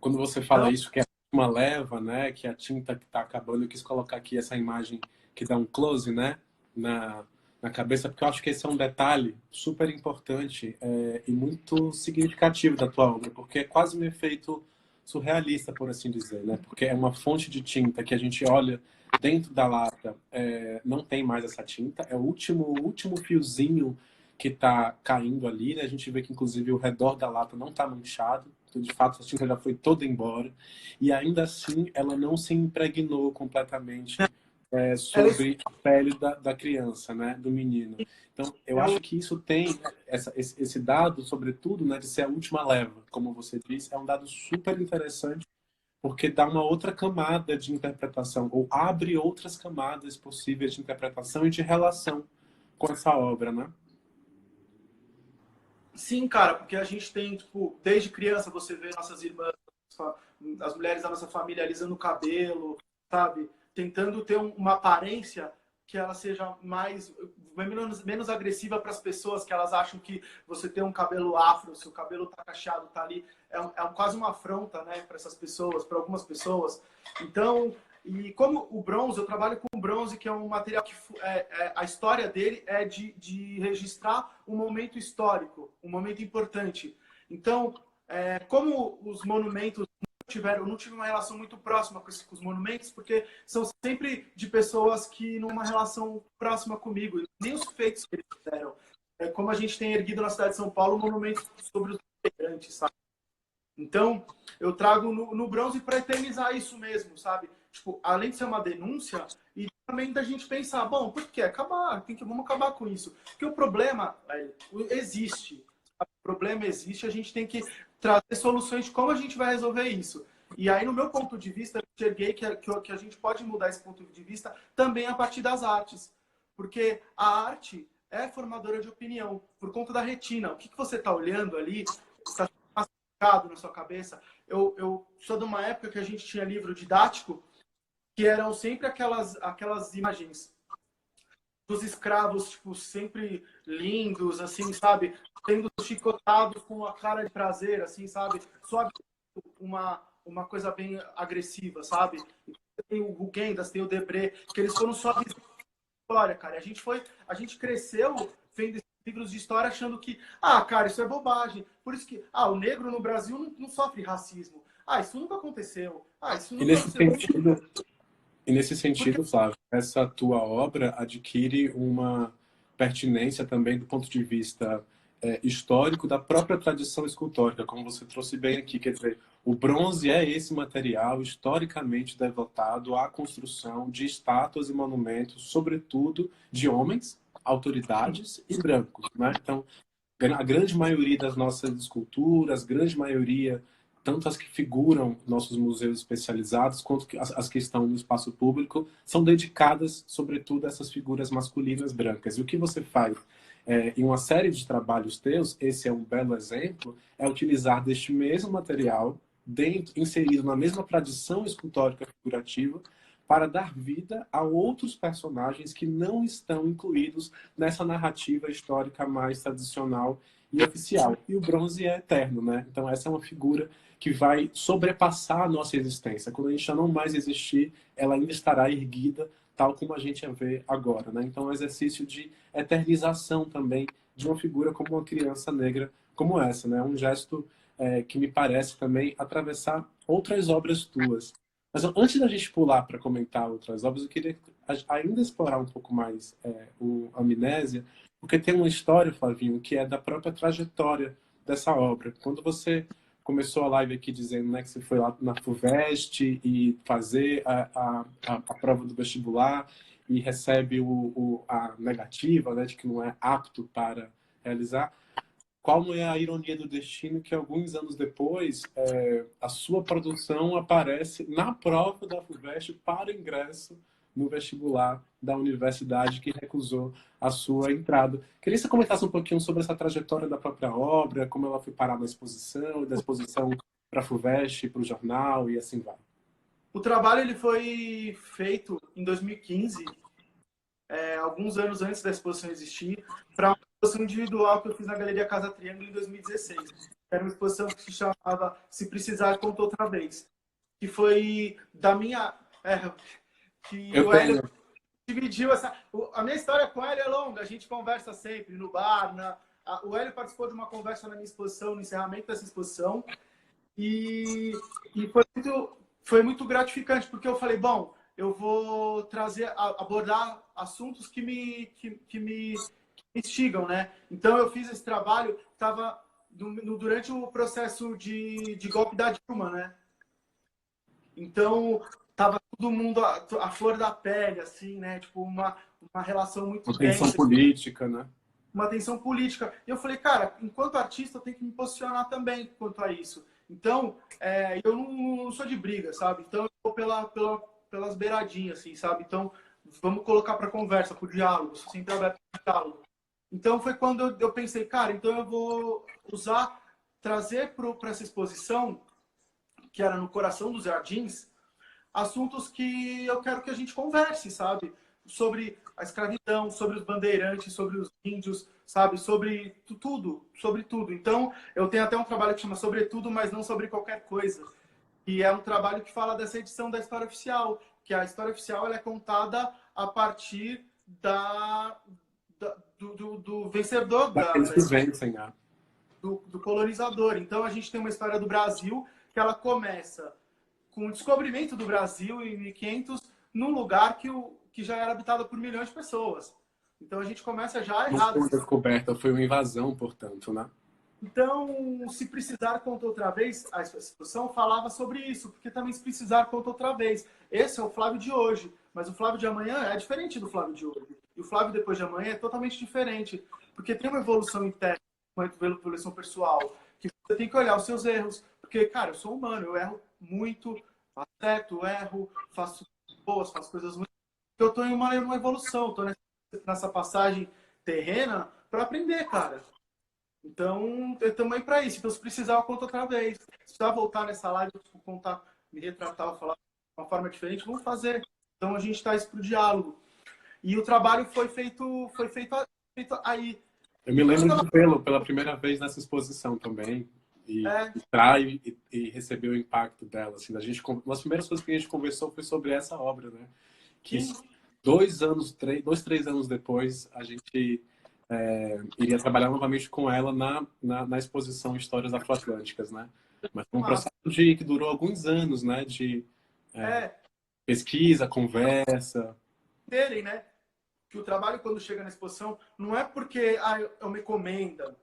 Speaker 1: Quando você fala isso, que é uma leva, né? Que a tinta que está acabando, eu quis colocar aqui essa imagem que dá um close, né? Na cabeça, porque eu acho que esse é um detalhe super importante e muito significativo da tua obra, porque é quase um efeito surrealista, por assim dizer, né? Porque é uma fonte de tinta que a gente olha dentro da lata, não tem mais essa tinta, é o último fiozinho que está caindo ali, né? A gente vê que, inclusive, o redor da lata não está manchado, então, de fato, a tinta já foi toda embora, e ainda assim ela não se impregnou completamente sobre a pele da criança, né? Do menino. Então, eu acho que isso tem, esse dado, sobretudo, né, de ser a última leva, como você disse, é um dado super interessante, porque dá uma outra camada de interpretação, ou abre outras camadas possíveis de interpretação e de relação com essa obra, né?
Speaker 2: Sim, cara, porque a gente tem, tipo, desde criança você vê nossas irmãs, as mulheres da nossa família alisando o cabelo, sabe? Tentando ter uma aparência que ela seja menos agressiva para as pessoas, que elas acham que você tem um cabelo afro, seu cabelo tá cacheado, tá ali, quase uma afronta, né, para essas pessoas, para algumas pessoas. Então, e como o bronze, eu trabalho com bronze, que é um material que a história dele é de registrar um momento histórico, um momento importante. Então, como os monumentos não tive uma relação muito próxima com os monumentos, porque são sempre de pessoas que numa relação próxima comigo, nem os feitos que eles fizeram. Como a gente tem erguido na cidade de São Paulo monumentos sobre os imigrantes, sabe? Então, eu trago no bronze para eternizar isso mesmo, sabe? Tipo, além de ser uma denúncia, e também da gente pensar, bom, por que acabar? Vamos acabar com isso. Porque o problema existe. O problema existe, a gente tem que trazer soluções de como a gente vai resolver isso. E aí, no meu ponto de vista, eu enxerguei que a gente pode mudar esse ponto de vista também a partir das artes. Porque a arte é formadora de opinião, por conta da retina. O que você está olhando ali está na sua cabeça. Eu sou de uma época que a gente tinha livro didático que eram sempre aquelas imagens dos escravos, tipo, sempre lindos, assim, sabe? Sendo chicotados com a cara de prazer, assim, sabe? Só uma coisa bem agressiva, sabe? Tem o Rugendas, tem o Debré, que eles foram só história, cara. A gente cresceu vendo esses livros de história achando que, cara, isso é bobagem. Por isso que, o negro no Brasil não sofre racismo. Isso nunca aconteceu. Isso nunca aconteceu.
Speaker 1: E nesse sentido, Flávio, essa tua obra adquire uma pertinência também do ponto de vista histórico da própria tradição escultórica, como você trouxe bem aqui. Quer dizer, o bronze é esse material historicamente devotado à construção de estátuas e monumentos, sobretudo de homens, autoridades e brancos, né? Então, a grande maioria das nossas esculturas, grande maioria, tanto as que figuram em nossos museus especializados, quanto as que estão no espaço público, são dedicadas, sobretudo, a essas figuras masculinas brancas. E o que você faz em uma série de trabalhos teus, esse é um belo exemplo, é utilizar deste mesmo material, inserido na mesma tradição escultórica figurativa, para dar vida a outros personagens que não estão incluídos nessa narrativa histórica mais tradicional e oficial. E o bronze é eterno, né? Então essa é uma figura que vai sobrepassar a nossa existência. Quando a gente já não mais existir, ela ainda estará erguida, tal como a gente a vê agora, né? Então é um exercício de eternização também de uma figura como uma criança negra como essa, né? Um gesto que me parece também atravessar outras obras tuas. Mas antes da gente pular para comentar outras obras, eu queria ainda explorar um pouco mais o Amnésia, porque tem uma história, Flavinho, que é da própria trajetória dessa obra. Quando você começou a live aqui dizendo, né, que você foi lá na FUVEST e fazer a prova do vestibular e recebe a negativa, né, de que não é apto para realizar. Qual não é a ironia do destino que alguns anos depois a sua produção aparece na prova da FUVEST para ingresso no vestibular da universidade que recusou a sua entrada. Queria que você comentasse um pouquinho sobre essa trajetória da própria obra, como ela foi parar na exposição, da exposição para a FUVEST, para o jornal e assim vai.
Speaker 2: O trabalho ele foi feito em 2015, alguns anos antes da exposição existir, para uma exposição individual que eu fiz na Galeria Casa Triângulo em 2016. Era uma exposição que se chamava Se Precisar, Conta Outra Vez. Que foi da minha... que
Speaker 1: Eu
Speaker 2: o Hélio
Speaker 1: tenho.
Speaker 2: dividiu essa... A minha história com o Hélio é longa, a gente conversa sempre no bar. O Hélio participou de uma conversa na minha exposição, no encerramento dessa exposição. E foi muito gratificante, porque eu falei, bom, eu vou abordar assuntos que me instigam, né? Então eu fiz esse trabalho, estava durante o processo de golpe da Dilma, né? Então tava todo mundo a flor da pele, assim, né? Tipo, uma relação muito
Speaker 1: Uma tensão
Speaker 2: tensa,
Speaker 1: política, né?
Speaker 2: uma tensão política. E eu falei, cara, enquanto artista eu tenho que me posicionar também quanto a isso. Então, eu não sou de briga, sabe? Então, eu vou pelas beiradinhas, assim, sabe? Então, vamos colocar para conversa, para o diálogo, sou sempre aberto para o diálogo. Então, foi quando eu pensei, cara, então eu vou trazer para essa exposição, que era no coração dos Jardins, assuntos que eu quero que a gente converse, sabe? Sobre a escravidão, sobre os bandeirantes, sobre os índios, sabe? Sobre tudo, sobre tudo. Então, eu tenho até um trabalho que chama Sobretudo, mas não sobre qualquer coisa. E é um trabalho que fala dessa edição da História Oficial, que a História Oficial ela é contada a partir do vencedor,
Speaker 1: Daqueles que vencem, né?
Speaker 2: do colonizador. Então, a gente tem uma história do Brasil que ela começa com o descobrimento do Brasil em 1500, num lugar que já era habitado por milhões de pessoas. Então a gente começa já
Speaker 1: Não
Speaker 2: errado.
Speaker 1: foi uma descoberta, foi uma invasão, portanto, né?
Speaker 2: Então, se precisar conta outra vez, a exposição falava sobre isso, porque também se precisar conta outra vez. Esse é o Flávio de hoje, mas o Flávio de amanhã é diferente do Flávio de hoje. E o Flávio depois de amanhã é totalmente diferente, porque tem uma evolução interna, uma evolução pessoal, que você tem que olhar os seus erros, porque, cara, eu sou humano, eu erro muito, acerto, erro, faço boas, faço coisas ruins. Eu estou em uma evolução, estou nessa passagem terrena para aprender, cara. Então, eu também para isso. Então, se precisar, eu conto outra vez. Se precisar voltar nessa live, tipo, contar, me retratar, falar de uma forma diferente, vamos fazer. Então, a gente está isso para o diálogo. E o trabalho foi feito aí.
Speaker 1: Eu me lembro de vê-lo pela primeira vez nessa exposição também. E receber o impacto dela. Assim, uma das primeiras coisas que a gente conversou foi sobre essa obra, né? Que
Speaker 2: Sim.
Speaker 1: 3 anos depois, a gente iria trabalhar novamente com ela na exposição Histórias Afroatlânticas, né? Mas foi um processo que durou alguns anos, né? De pesquisa, conversa.
Speaker 2: Terem, né? Que o trabalho, quando chega na exposição, não é porque é uma encomenda.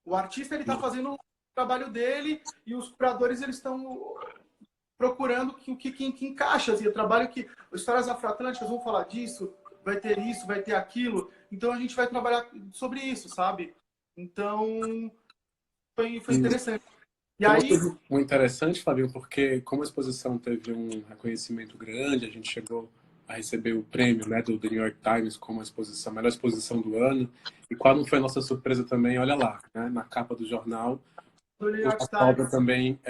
Speaker 2: O artista, ele está fazendo o trabalho dele e os curadores, eles estão procurando o que encaixa. Assim, o trabalho que... Histórias Afroatlânticas vão falar disso, vai ter isso, vai ter aquilo. Então, a gente vai trabalhar sobre isso, sabe? Então, foi interessante. E aí...
Speaker 1: Muito interessante, Fabinho, porque como a exposição teve um reconhecimento grande, a gente chegou a receber o prêmio, né, do The New York Times como a melhor exposição do ano. E qual não foi a nossa surpresa também, olha lá, né, na capa do jornal, a obra também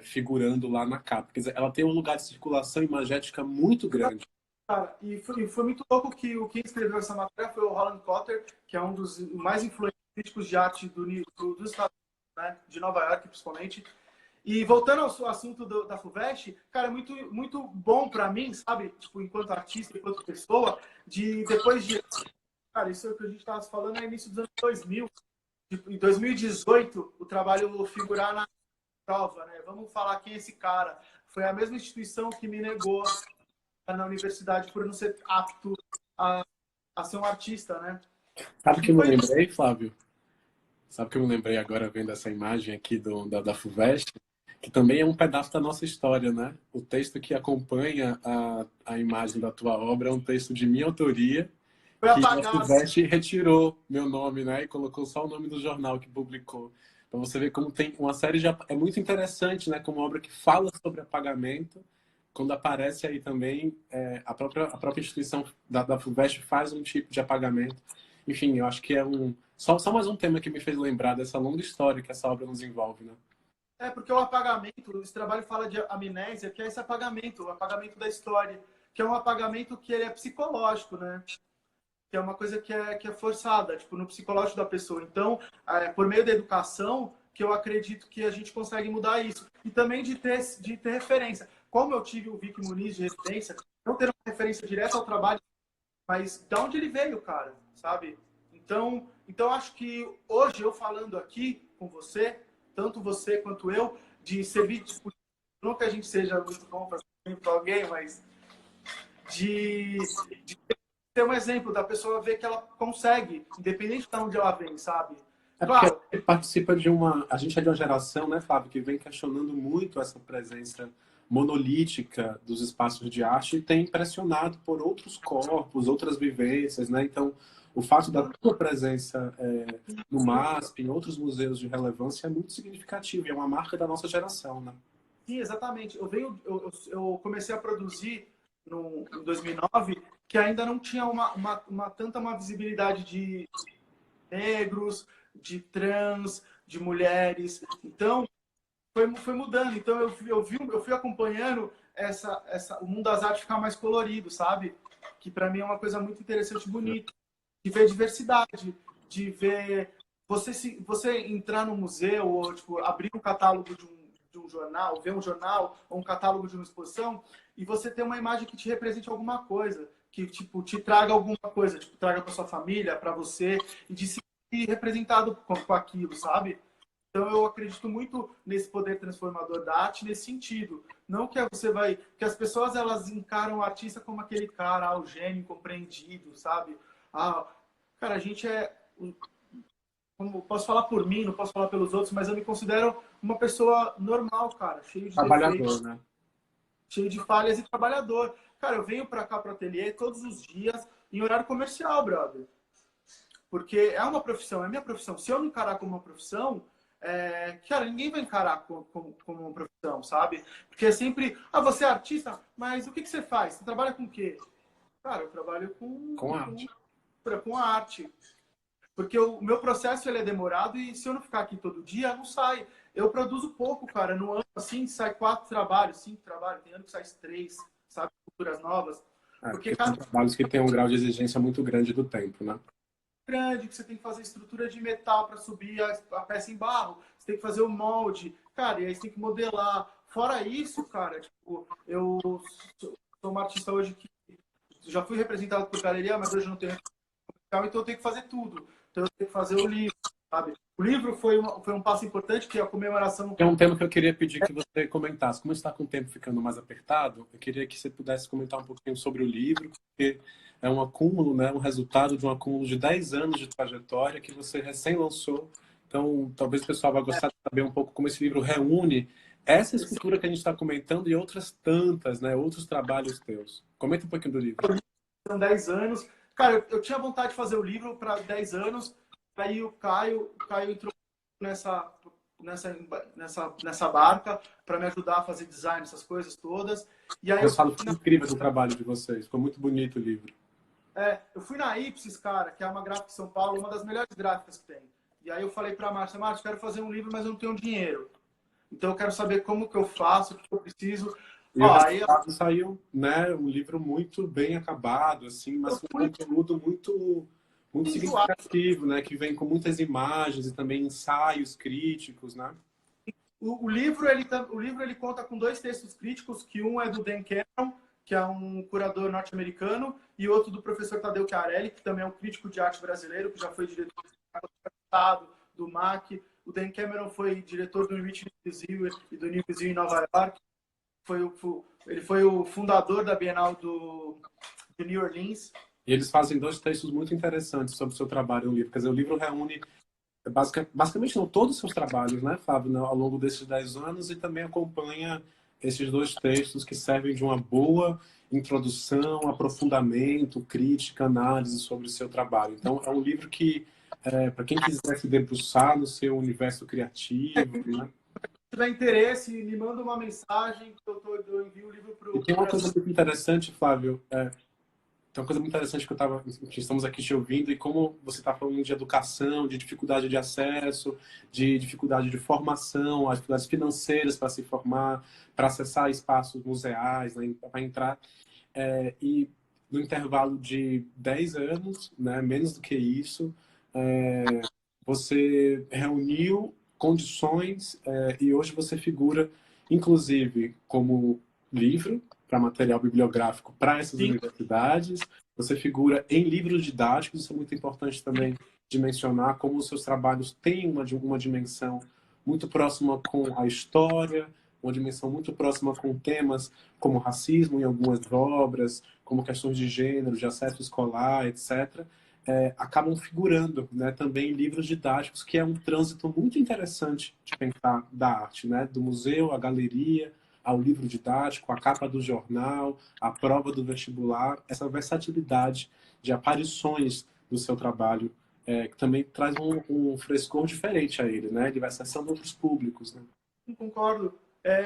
Speaker 1: figurando lá na capa. Quer dizer, ela tem um lugar de circulação imagética muito grande.
Speaker 2: Cara, e foi muito louco que quem escreveu essa matéria foi o Roland Cotter, que é um dos mais influentes críticos de arte dos Estados Unidos, né? De Nova York, principalmente. E voltando ao assunto da FUVEST, cara, é muito, muito bom para mim, sabe? Tipo, enquanto artista, enquanto pessoa, depois de... Cara, isso é o que a gente estava falando no início dos anos 2000. Tipo, em 2018, o trabalho figurar na prova, né? Vamos falar quem é esse cara. Foi a mesma instituição que me negou na universidade por não ser apto a ser um artista, né?
Speaker 1: Sabe o que eu me lembrei, Flávio? Sabe o que eu me lembrei agora vendo essa imagem aqui da FUVEST? Que também é um pedaço da nossa história, né? O texto que acompanha a imagem da tua obra é um texto de minha autoria,
Speaker 2: Foi
Speaker 1: que a
Speaker 2: apagado.
Speaker 1: FUVEST retirou meu nome, né? E colocou só o nome do jornal que publicou. Para você ver como tem uma série de... É muito interessante, né? Como obra que fala sobre apagamento, quando aparece aí também a própria instituição da FUVEST faz um tipo de apagamento. Enfim, eu acho que é só mais um tema que me fez lembrar dessa longa história que essa obra nos envolve, né?
Speaker 2: Porque o apagamento, esse trabalho fala de amnésia, que é esse apagamento, o apagamento da história, que é um apagamento que ele é psicológico, né? Que é uma coisa que é forçada, tipo, no psicológico da pessoa. Então, por meio da educação, que eu acredito que a gente consegue mudar isso. E também de ter referência. Como eu tive o Vic Muniz de referência, não ter uma referência direta ao trabalho, mas de onde ele veio, cara, sabe? Então acho que hoje eu falando aqui com você, tanto você quanto eu, de servir, tipo, não que a gente seja muito bom para alguém, mas de ser um exemplo da pessoa ver que ela consegue, independente de onde ela vem, sabe?
Speaker 1: É
Speaker 2: Claro.
Speaker 1: porque participa de uma... A gente é de uma geração, né, Flávio, que vem questionando muito essa presença monolítica dos espaços de arte e tem impressionado por outros corpos, outras vivências, né? Então, o fato da tua presença no MASP, em outros museus de relevância, é muito significativo e é uma marca da nossa geração, né?
Speaker 2: Sim, exatamente. Eu comecei a produzir em 2009, que ainda não tinha tanta uma visibilidade de negros, de trans, de mulheres. Então, foi mudando. Então, eu fui acompanhando o mundo das artes ficar mais colorido, sabe? Que para mim é uma coisa muito interessante e bonita. De ver diversidade, de ver você entrar no museu ou tipo, abrir um catálogo de um jornal, ver um jornal ou um catálogo de uma exposição e você ter uma imagem que te represente alguma coisa, que tipo te traga alguma coisa, tipo traga para sua família, para você e de se sentir representado com aquilo, sabe? Então eu acredito muito nesse poder transformador da arte nesse sentido. Não que que as pessoas elas encaram o artista como aquele cara, o gênio incompreendido, sabe? Cara, a gente como posso falar por mim, não posso falar pelos outros, mas eu me considero uma pessoa normal, cara, cheio de defeitos,
Speaker 1: Né?
Speaker 2: cheio de falhas e trabalhador. Cara, eu venho pra cá pro ateliê todos os dias em horário comercial, brother. Porque é uma profissão, é minha profissão. Se eu não encarar como uma profissão, cara, ninguém vai encarar como uma profissão, sabe? Porque é sempre, você é artista, mas o que você faz? Você trabalha com o quê? Cara, eu trabalho
Speaker 1: Com arte.
Speaker 2: Com arte. Porque o meu processo ele é demorado e se eu não ficar aqui todo dia, não sai. Eu produzo pouco, cara. No ano, assim, sai 4 trabalhos, 5 trabalhos. Tem ano que sai 3, sabe? Culturas novas.
Speaker 1: Porque são trabalhos que têm um grau de exigência muito grande do tempo, né?
Speaker 2: Grande, que você tem que fazer estrutura de metal para subir a peça em barro. Você tem que fazer o molde. Cara, e aí você tem que modelar. Fora isso, cara, tipo, eu sou uma artista hoje que já fui representado por galeria, mas hoje não tenho então eu tenho que fazer tudo. Então eu tenho que fazer o livro, sabe? O livro foi um passo importante, que é a comemoração.
Speaker 1: É um tema que eu queria pedir que você comentasse. Como está com o tempo ficando mais apertado, eu queria que você pudesse comentar um pouquinho sobre o livro, porque é um acúmulo, né, um resultado de um acúmulo de 10 anos de trajetória que você recém lançou. Então, talvez o pessoal vá gostar de saber um pouco como esse livro reúne essa escultura que a gente está comentando e outras tantas, né, outros trabalhos teus. Comenta um pouquinho do livro.
Speaker 2: São 10 anos. Cara, eu tinha vontade de fazer o livro para 10 anos, aí o Caio entrou nessa barca para me ajudar a fazer design, essas coisas todas. E aí
Speaker 1: eu falo incrível do trabalho de vocês, ficou muito bonito o livro.
Speaker 2: Eu fui na Ipsis, cara, que é uma gráfica de São Paulo, uma das melhores gráficas que tem. E aí eu falei para a Márcia, quero fazer um livro, mas eu não tenho dinheiro. Então eu quero saber como que eu faço, o que eu preciso.
Speaker 1: E aí saiu, né, um livro muito bem acabado, assim, mas com um conteúdo muito, muito
Speaker 2: visual.
Speaker 1: significativo, né? Que vem com muitas imagens e também ensaios críticos, né?
Speaker 2: O livro ele conta com 2 textos críticos, que um é do Dan Cameron, que é um curador norte-americano, e outro do professor Tadeu Chiarelli, que também é um crítico de arte brasileiro, que já foi diretor do MAC. O Dan Cameron foi diretor do Rich Museum e do New Museum em Nova York. Ele foi o fundador da Bienal de New Orleans.
Speaker 1: E eles fazem 2 textos muito interessantes sobre o seu trabalho no livro. Quer dizer, o livro reúne basicamente não todos os seus trabalhos, né, Fábio, ao longo desses 10 anos, e também acompanha esses 2 textos que servem de uma boa introdução, aprofundamento, crítica, análise sobre o seu trabalho. Então, é um livro que, para quem quiser se debruçar no seu universo criativo, né?
Speaker 2: Se tiver interesse, me manda uma mensagem que eu envio o livro para
Speaker 1: E
Speaker 2: o
Speaker 1: tem uma coisa
Speaker 2: Brasil.
Speaker 1: muito interessante, Flávio, tem uma coisa muito interessante que estamos aqui te ouvindo, e como você está falando de educação, de dificuldade de acesso, de dificuldade de formação, as dificuldades financeiras para se formar, para acessar espaços museais, né, para entrar. E no intervalo de 10 anos, né, menos do que isso, você reuniu condições, e hoje você figura, inclusive, como livro para material bibliográfico para essas
Speaker 2: Sim.
Speaker 1: universidades. Você figura em livros didáticos. Isso é muito importante também de mencionar, como os seus trabalhos têm uma dimensão muito próxima com a história, uma dimensão muito próxima com temas como racismo em algumas obras, como questões de gênero, de acesso escolar, etc. Acabam figurando, né, também em livros didáticos, que é um trânsito muito interessante de pensar da arte, né, do museu à galeria, ao livro didático, à capa do jornal, à prova do vestibular, essa versatilidade de aparições do seu trabalho, que também traz um frescor diferente a ele, né? Ele vai acessando outros públicos, né?
Speaker 2: Concordo.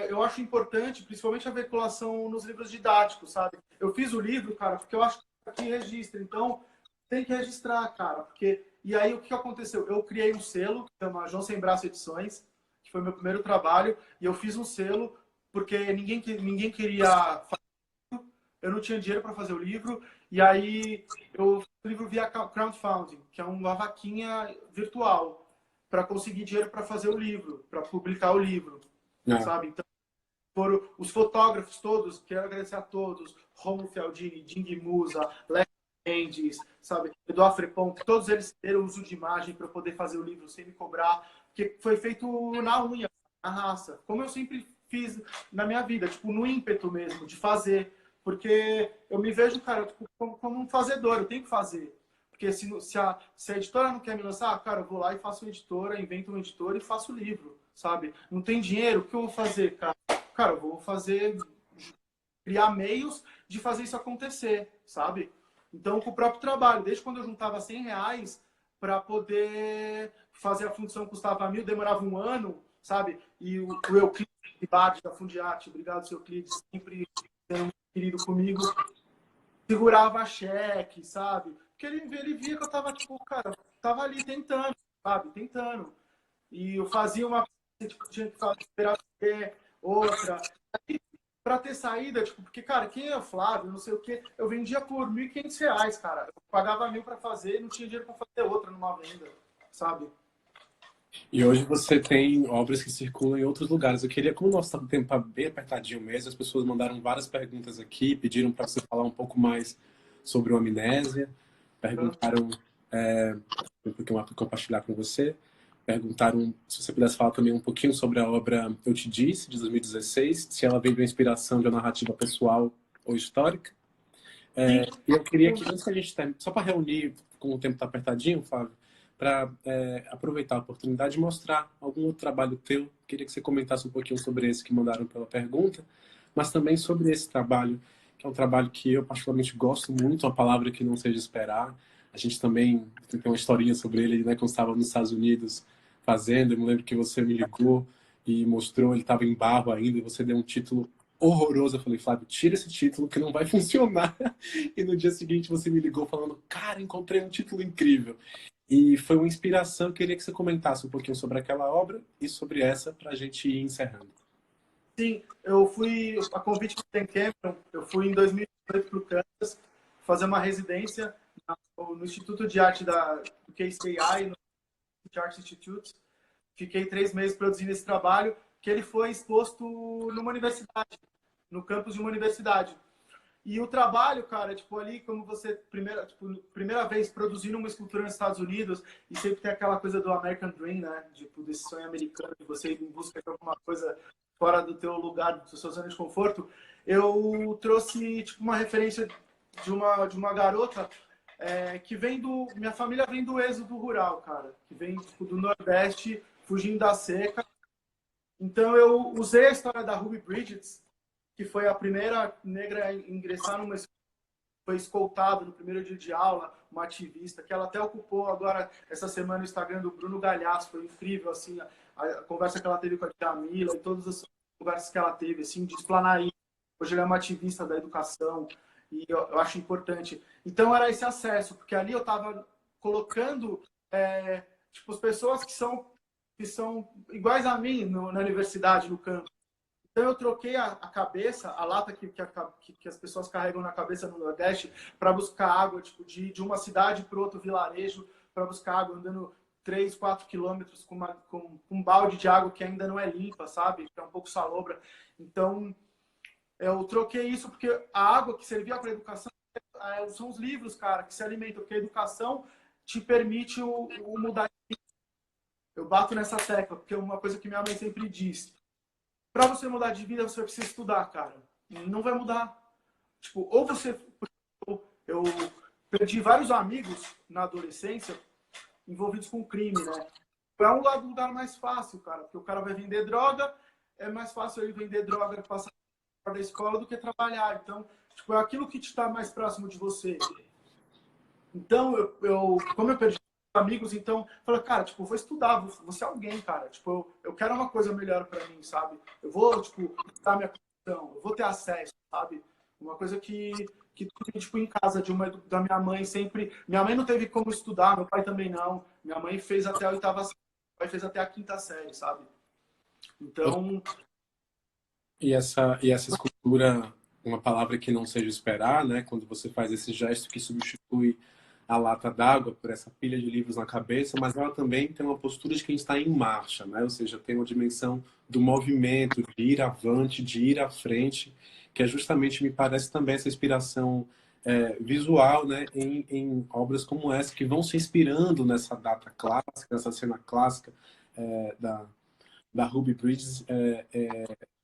Speaker 2: Eu acho importante, principalmente a veiculação nos livros didáticos, sabe? Eu fiz o livro, cara, porque eu acho que registra. Então, tem que registrar, cara. E aí, o que aconteceu? Eu criei um selo, que chama João Sem Braço Edições, que foi meu primeiro trabalho, e eu fiz um selo porque ninguém queria fazer, eu não tinha dinheiro para fazer o livro, e aí eu fiz o livro via crowdfunding, que é uma vaquinha virtual, para conseguir dinheiro para fazer o livro, para publicar o livro, sabe? Então, foram os fotógrafos todos, quero agradecer a todos, Romulo Fialdini, Ding Musa, Lex Mendes, sabe? Eduardo Frepon, que todos eles deram uso de imagem para poder fazer o livro sem me cobrar, porque foi feito na unha, na raça, como eu sempre fiz na minha vida, tipo, no ímpeto mesmo, de fazer. Porque eu me vejo, cara, tipo, como um fazedor, eu tenho que fazer. Porque se a editora não quer me lançar, cara, eu vou lá e faço uma editora, invento uma editora e faço o livro, sabe? Não tem dinheiro, o que eu vou fazer, cara? Cara, eu vou fazer, criar meios de fazer isso acontecer, sabe? Então, com o próprio trabalho, desde quando eu juntava R$ 100 para poder fazer a função, custava 1.000, demorava um ano, sabe? E o Euclides da Fundiarte, obrigado, seu Euclides, sempre sendo muito querido comigo, segurava cheque, sabe? Porque ele via que eu tava, tipo, cara, tava ali tentando, sabe? Tentando. E eu fazia uma coisa, tipo, tinha que esperar outra. Para ter saída, tipo, porque, cara, quem é o Flávio, não sei o quê, eu vendia por R$ 1.500, cara. Eu pagava 1.000 para fazer e não tinha dinheiro para fazer outra numa venda, sabe?
Speaker 1: E hoje você tem obras que circulam em outros lugares. Eu queria, como o nosso tempo está bem apertadinho mesmo, as pessoas mandaram várias perguntas aqui, pediram para você falar um pouco mais sobre o Amnésia, perguntaram, porque eu vou compartilhar com você, perguntaram se você pudesse falar também um pouquinho sobre a obra Eu Te Disse, de 2016, se ela veio da inspiração de uma narrativa pessoal ou histórica. E eu queria que, antes que a gente termine, só para reunir, como o tempo está apertadinho, Flávio, para aproveitar a oportunidade de mostrar algum outro trabalho teu. Queria que você comentasse um pouquinho sobre esse que mandaram pela pergunta, mas também sobre esse trabalho, que é um trabalho que eu particularmente gosto muito, uma palavra que não seja esperar. A gente também tem uma historinha sobre ele, né, quando estava nos Estados Unidos fazendo. Eu me lembro que você me ligou e mostrou, ele estava em barro ainda, e você deu um título horroroso. Eu falei, Flávio, tira esse título que não vai funcionar. E no dia seguinte você me ligou falando, cara, encontrei um título incrível. E foi uma inspiração. Eu queria que você comentasse um pouquinho sobre aquela obra e sobre essa para a gente ir encerrando.
Speaker 2: Sim, eu fui, a convite do Dan Cameron, eu fui em 2018 para o Kansas fazer uma residência no Instituto de Arte do KCI, no Art Institute. Fiquei 3 meses produzindo esse trabalho, que ele foi exposto numa universidade, no campus de uma universidade. E o trabalho, cara, tipo, ali, como você, primeira vez produzindo uma escultura nos Estados Unidos, e sempre tem aquela coisa do American Dream, né? Tipo, desse sonho americano, de você ir em busca de alguma coisa fora do teu lugar, da sua zona de conforto. Eu trouxe, tipo, uma referência de uma garota que vem do... Minha família vem do êxodo rural, cara. Que vem, tipo, do Nordeste, fugindo da seca. Então, eu usei a história da Ruby Bridges, que foi a primeira negra a ingressar numa escola, foi escoltada no primeiro dia de aula, uma ativista, que ela até ocupou agora, essa semana, o Instagram do Bruno Galhaço. Foi incrível, assim, a conversa que ela teve com a Jamila e todas as conversas que ela teve, assim, de explanar isso. Hoje ela é uma ativista da educação e eu acho importante. Então, era esse acesso, porque ali eu estava colocando, tipo, as pessoas que são iguais a mim na universidade, no campo. Então, eu troquei a cabeça, a lata que as pessoas carregam na cabeça no Nordeste, para buscar água, tipo, de uma cidade para outro vilarejo, para buscar água, andando 3, 4 quilômetros com um balde de água que ainda não é limpa, sabe? Que é um pouco salobra. Então, eu troquei isso porque a água que servia para a educação são os livros, cara, que se alimentam, porque a educação te permite o mudar. Eu bato nessa tecla, porque é uma coisa que minha mãe sempre diz. Para você mudar de vida, você precisa estudar, cara. Não vai mudar. Tipo, ou você... Eu perdi vários amigos na adolescência envolvidos com crime, né? É um lugar mais fácil, cara. Porque o cara vai vender droga, é mais fácil ele vender droga e passar da escola do que trabalhar. Então, tipo, é aquilo que está mais próximo de você. Então, como eu perdi amigos, então, falei, cara, tipo, eu vou estudar, vou ser alguém, cara. Tipo, eu quero uma coisa melhor para mim, sabe? Eu vou, tipo, dar minha condição, eu vou ter acesso, sabe? Uma coisa que tipo, em casa da minha mãe sempre... Minha mãe não teve como estudar, meu pai também não. Minha mãe fez até a 8ª série, meu pai fez até a 5ª série, sabe? Então...
Speaker 1: E essa escultura, uma palavra que não seja esperar, né? Quando você faz esse gesto que substitui a lata d'água por essa pilha de livros na cabeça, mas ela também tem uma postura de quem está em marcha, né? Ou seja, tem uma dimensão do movimento, de ir avante, de ir à frente, que é justamente, me parece, também essa inspiração visual, né? Em obras como essa, que vão se inspirando nessa data clássica, nessa cena clássica da Ruby Bridges,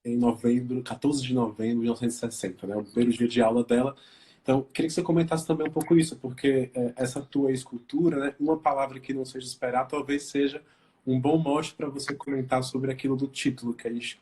Speaker 1: em novembro, 14 de novembro de 1960, né? O primeiro dia de aula dela. Então, queria que você comentasse também um pouco isso, porque essa tua escultura, né? Uma palavra que não seja esperar, talvez seja um bom mote para você comentar sobre aquilo do título, que a gente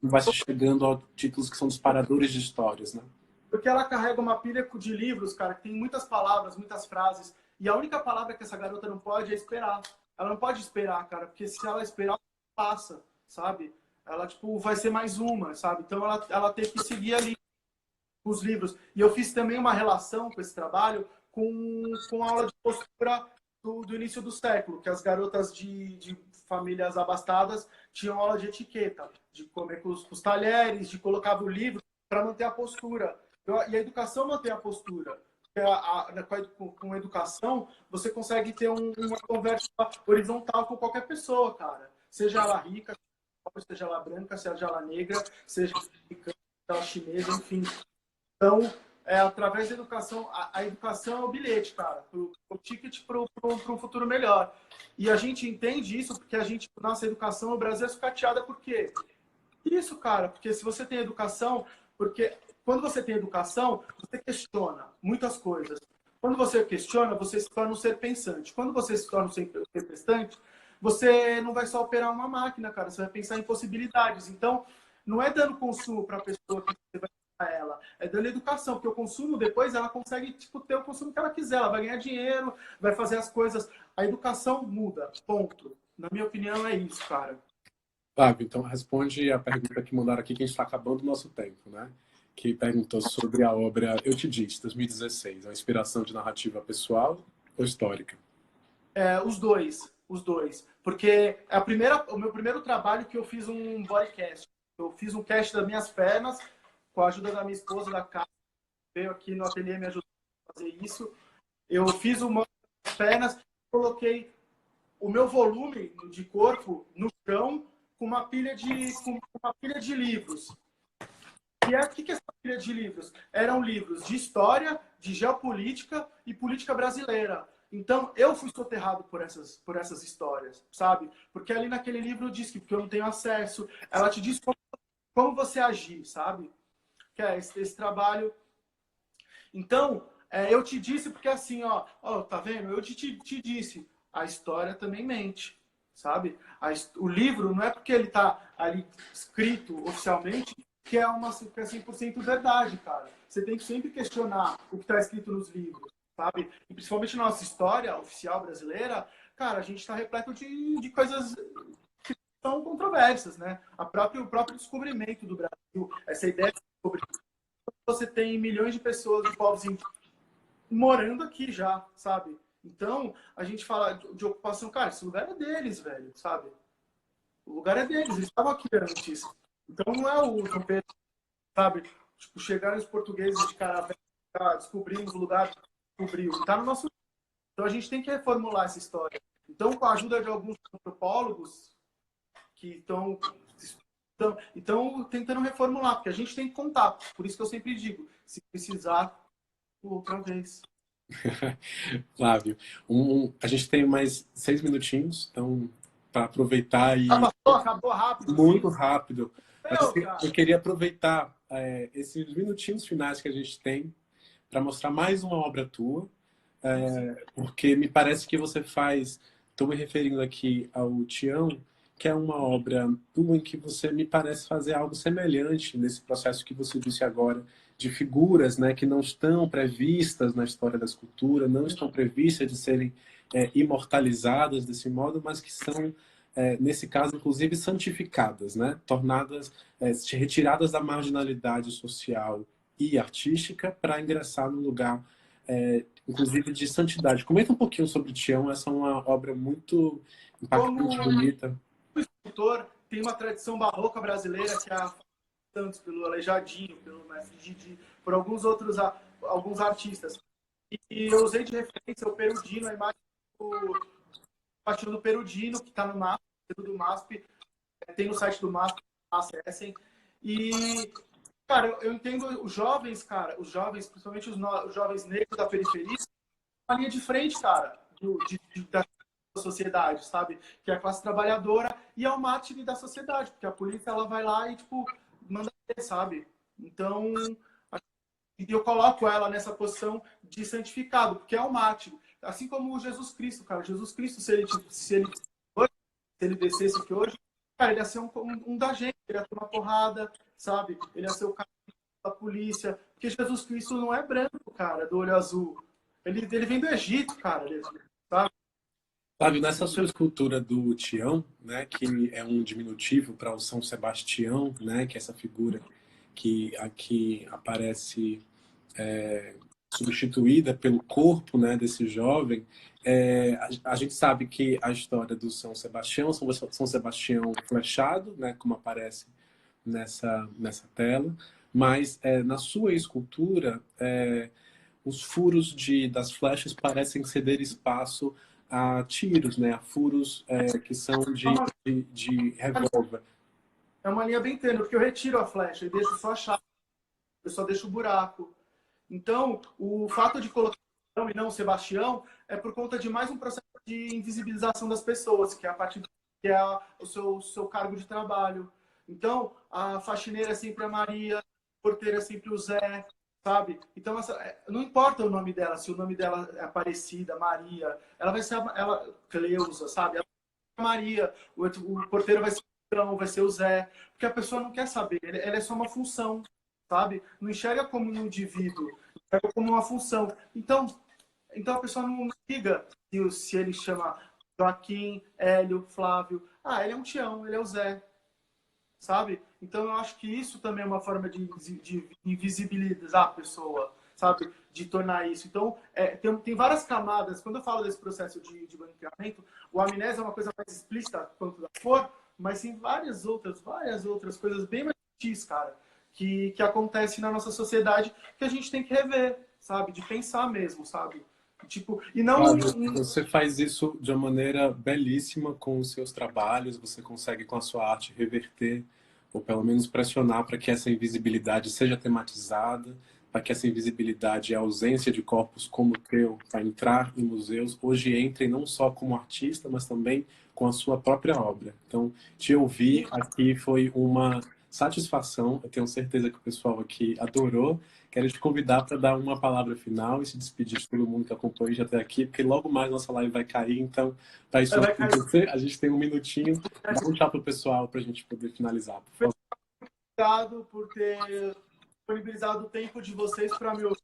Speaker 1: vai se chegando a títulos que são disparadores de histórias, né?
Speaker 2: Porque ela carrega uma pilha de livros, cara, que tem muitas palavras, muitas frases, e a única palavra que essa garota não pode é esperar. Ela não pode esperar, cara, porque se ela esperar, passa, sabe? Ela, tipo, vai ser mais uma, sabe? Então, ela tem que seguir ali os livros. E eu fiz também uma relação com esse trabalho com a aula de postura do início do século, que as garotas de famílias abastadas tinham aula de etiqueta, de comer com os talheres, de colocar o livro para manter a postura. E a educação mantém a postura. Com a educação, você consegue ter uma conversa horizontal com qualquer pessoa, cara. Seja ela rica, seja ela branca, seja ela negra, seja ela chinesa, enfim. Então, através da educação, a educação é o bilhete, cara, o ticket para um futuro melhor. E a gente entende isso porque nossa educação no Brasil é sucateada por quê? Isso, cara, porque se você tem educação, porque quando você tem educação, você questiona muitas coisas. Quando você questiona, você se torna um ser pensante. Quando você se torna um ser pensante, você não vai só operar uma máquina, cara, você vai pensar em possibilidades. Então, não é dando consumo para a pessoa que você vai dar ela, é dando educação, porque o consumo depois ela consegue tipo, ter o consumo que ela quiser, ela vai ganhar dinheiro, vai fazer as coisas. A educação muda, ponto. Na minha opinião, é isso, cara.
Speaker 1: Fábio, então responde a pergunta que mandaram aqui, que a gente está acabando o nosso tempo, né? Que perguntou sobre a obra Eu Te Disse, 2016, a inspiração de narrativa pessoal ou histórica?
Speaker 2: Os dois. Porque o meu primeiro trabalho que eu fiz um bodycast. Eu fiz um cast das minhas pernas, com a ajuda da minha esposa, da Carla, veio aqui no ateliê me ajudar a fazer isso. Eu fiz uma das pernas, coloquei o meu volume de corpo no chão com uma pilha de livros. E o que é essa pilha de livros? Eram livros de história, de geopolítica e política brasileira. Então, eu fui soterrado por essas histórias, sabe? Porque ali naquele livro diz que porque eu não tenho acesso, ela te diz como você agir, sabe? Que é esse trabalho. Então, eu te disse porque assim, ó, tá vendo? Eu te disse, a história também mente, sabe? O livro não é porque ele tá ali escrito oficialmente que é 100% verdade, cara. Você tem que sempre questionar o que está escrito nos livros, sabe? E principalmente na nossa história oficial brasileira, cara, a gente está repleto de coisas que são controversas, né? O próprio descobrimento do Brasil, essa ideia de descobrimento, você tem milhões de pessoas, de povos indígenas, morando aqui já, sabe? Então, a gente fala de ocupação, cara, esse lugar é deles, velho, sabe? O lugar é deles, eles estavam aqui antes. Então, não é o Dom Pedro, sabe? Tipo, chegaram os portugueses de caravela, descobrimos o lugar, descobriu. Tá no nosso. Então, a gente tem que reformular essa história. Então, com a ajuda de alguns antropólogos que estão tentando reformular, porque a gente tem que contar. Por isso que eu sempre digo, se precisar, outra vez.
Speaker 1: Flávio, a gente tem mais 6 minutinhos, então, para aproveitar e
Speaker 2: Acabou rápido,
Speaker 1: muito
Speaker 2: assim.
Speaker 1: rápido. Mas eu queria aproveitar esses minutinhos finais que a gente tem para mostrar mais uma obra tua, porque me parece que você faz, estou me referindo aqui ao Tião, que é uma obra tua em que você me parece fazer algo semelhante nesse processo que você disse agora, de figuras, né, que não estão previstas na história da escultura, não estão previstas de serem imortalizadas desse modo, mas que são, nesse caso, inclusive, santificadas, né, tornadas, retiradas da marginalidade social e artística para ingressar no lugar, inclusive, de santidade. Comenta um pouquinho sobre Tião, essa é uma obra muito impactante, bonita.
Speaker 2: O escultor tem uma tradição barroca brasileira que é a Santos, pelo Aleijadinho, pelo Mestre Didi, por alguns artistas. E eu usei de referência o Perudino, a imagem do Perudino, que está no MASP, do MASP, tem no site do MASP, acessem. E, cara, eu entendo os jovens, cara, principalmente os jovens negros da periferia, uma linha de frente, cara, da sociedade, sabe? Que é a classe trabalhadora e é o mártir da sociedade, porque a polícia ela vai lá e, tipo, manda ver, sabe? Então, eu coloco ela nessa posição de santificado, porque é o mártir. Assim como Jesus Cristo, cara. Jesus Cristo, se ele descesse aqui hoje, cara, ele ia ser um da gente, ele ia ter uma porrada, sabe? Ele ia ser o cara da polícia. Porque Jesus Cristo não é branco, cara, do olho azul. Ele vem do Egito, cara, sabe?
Speaker 1: Flávio, nessa sua escultura do Tião, né, que é um diminutivo para o São Sebastião, né, que é essa figura que aqui aparece substituída pelo corpo, né, desse jovem, a gente sabe que a história do São Sebastião, São Sebastião flechado, né, como aparece nessa tela, mas na sua escultura, os furos das flechas parecem ceder espaço a tiros, né, a furos que são de revólver.
Speaker 2: É uma linha bem tênue, porque eu retiro a flecha e deixo só a chave, eu só deixo o buraco. Então, o fato de colocar e não Sebastião é por conta de mais um processo de invisibilização das pessoas, que é a partir que é o seu cargo de trabalho. Então, a faxineira é sempre a Maria, o porteiro é sempre o Zé, sabe? Então, não importa o nome dela, se o nome dela é Aparecida, Maria, ela vai ser Cleusa, sabe? Ela vai ser a Maria, o porteiro vai ser o João, vai ser o Zé, porque a pessoa não quer saber, ela é só uma função, sabe? Não enxerga como um indivíduo, enxerga como uma função. Então a pessoa não liga se ele chama Joaquim, Hélio, Flávio. Ah, ele é um Tião, ele é o Zé, sabe? Então eu acho que isso também é uma forma de invisibilizar a pessoa, sabe? De tornar isso. Então, tem várias camadas. Quando eu falo desse processo de branqueamento, o amnésia é uma coisa mais explícita quanto da cor, mas tem várias outras coisas bem mais sutis, cara, que acontecem na nossa sociedade que a gente tem que rever, sabe? De pensar mesmo, sabe? Tipo, e não
Speaker 1: Flávio, você faz isso de uma maneira belíssima com os seus trabalhos, você consegue com a sua arte reverter, ou pelo menos pressionar para que essa invisibilidade seja tematizada, para que essa invisibilidade e a ausência de corpos como o teu, para entrar em museus, hoje entrem não só como artista, mas também com a sua própria obra. Então, te ouvir aqui foi uma satisfação, eu tenho certeza que o pessoal aqui adorou. Quero te convidar para dar uma palavra final e se despedir de todo mundo que acompanhou já até aqui, porque logo mais nossa live vai cair. Então, para isso
Speaker 2: vai cair.
Speaker 1: acontecer, a gente tem um minutinho. Dá um tchau para o pessoal para a gente poder finalizar, por favor.
Speaker 2: Obrigado por ter disponibilizado o tempo de vocês para me ouvir.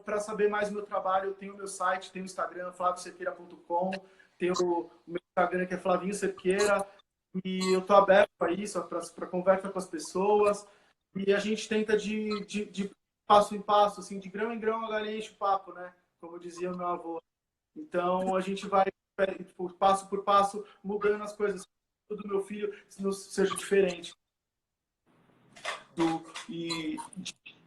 Speaker 2: Para saber mais do meu trabalho, eu tenho o meu site, tenho o Instagram, flaviocerqueira.com, tenho o meu Instagram que é Flavinho Cerqueira, e eu estou aberto a isso, para conversa com as pessoas, e a gente tenta de passo em passo, assim, de grão em grão a galinha enche o papo, né? Como dizia o meu avô. Então a gente vai, tipo, passo por passo, mudando as coisas. Do meu filho seja diferente. E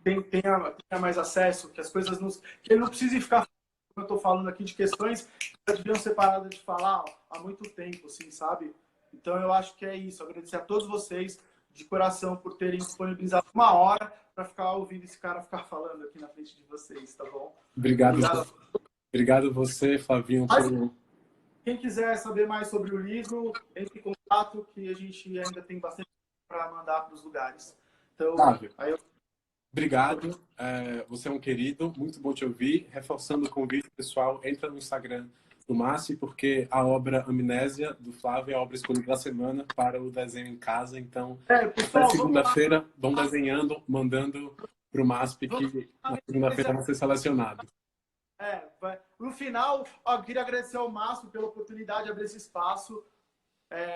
Speaker 2: tenha mais acesso, que as coisas não, que ele não precise ficar, como eu estou falando aqui, de questões que já deviam ser paradas de falar há muito tempo, assim, sabe? Então eu acho que é isso. Agradecer a todos vocês de coração por terem disponibilizado uma hora para ficar ouvindo esse cara ficar falando aqui na frente de vocês, tá bom?
Speaker 1: Obrigado. Obrigado você, Flavinho, por...
Speaker 2: Quem quiser saber mais sobre o livro, entre em contato, que a gente ainda tem bastante para mandar para os lugares. Então, aí eu...
Speaker 1: Obrigado. Você é um querido, muito bom te ouvir. Reforçando o convite, pessoal, entra no Instagram do Márcio, porque a obra Amnésia, do Flávio, é a obra escolhida da semana para o desenho em casa. Então,
Speaker 2: pessoal,
Speaker 1: segunda-feira, vão desenhando, mandando para o MASP, que na segunda-feira vai ser selecionado.
Speaker 2: No final, eu queria agradecer ao Márcio pela oportunidade de abrir esse espaço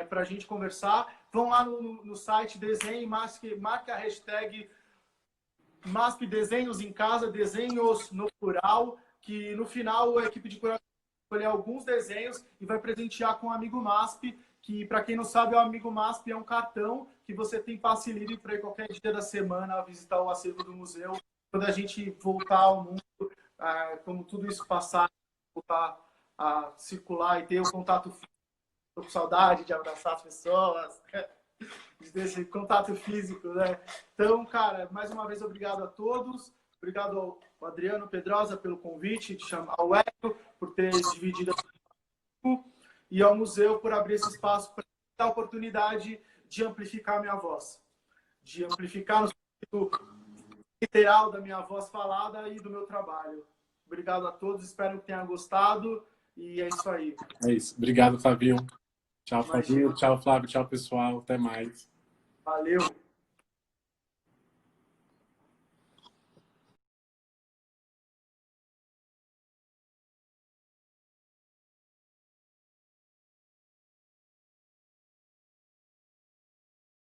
Speaker 2: para a gente conversar. Vão lá no site, desenhe, marque a hashtag MASP Desenhos em Casa, desenhos no plural, que no final a equipe de curadoria vai escolher alguns desenhos e vai presentear com o Amigo MASP, que para quem não sabe, o Amigo MASP é um cartão que você tem passe livre para ir qualquer dia da semana visitar o acervo do museu. Quando a gente voltar ao mundo, como tudo isso passar, voltar a circular e ter o contato físico, tô com saudade de abraçar as pessoas, desse contato físico, né? Então, cara, mais uma vez, obrigado a todos. Obrigado ao Adriano Pedrosa pelo convite, de chamar ao Hélio por ter dividido e ao museu por abrir esse espaço para dar a oportunidade de amplificar a minha voz. De amplificar no sentido literal da minha voz falada e do meu trabalho. Obrigado a todos, espero que tenham gostado e é isso aí.
Speaker 1: É isso. Obrigado, Flavinho. Tchau, Flavinho. Tchau, Flávio. Tchau, pessoal. Até mais.
Speaker 2: Valeu.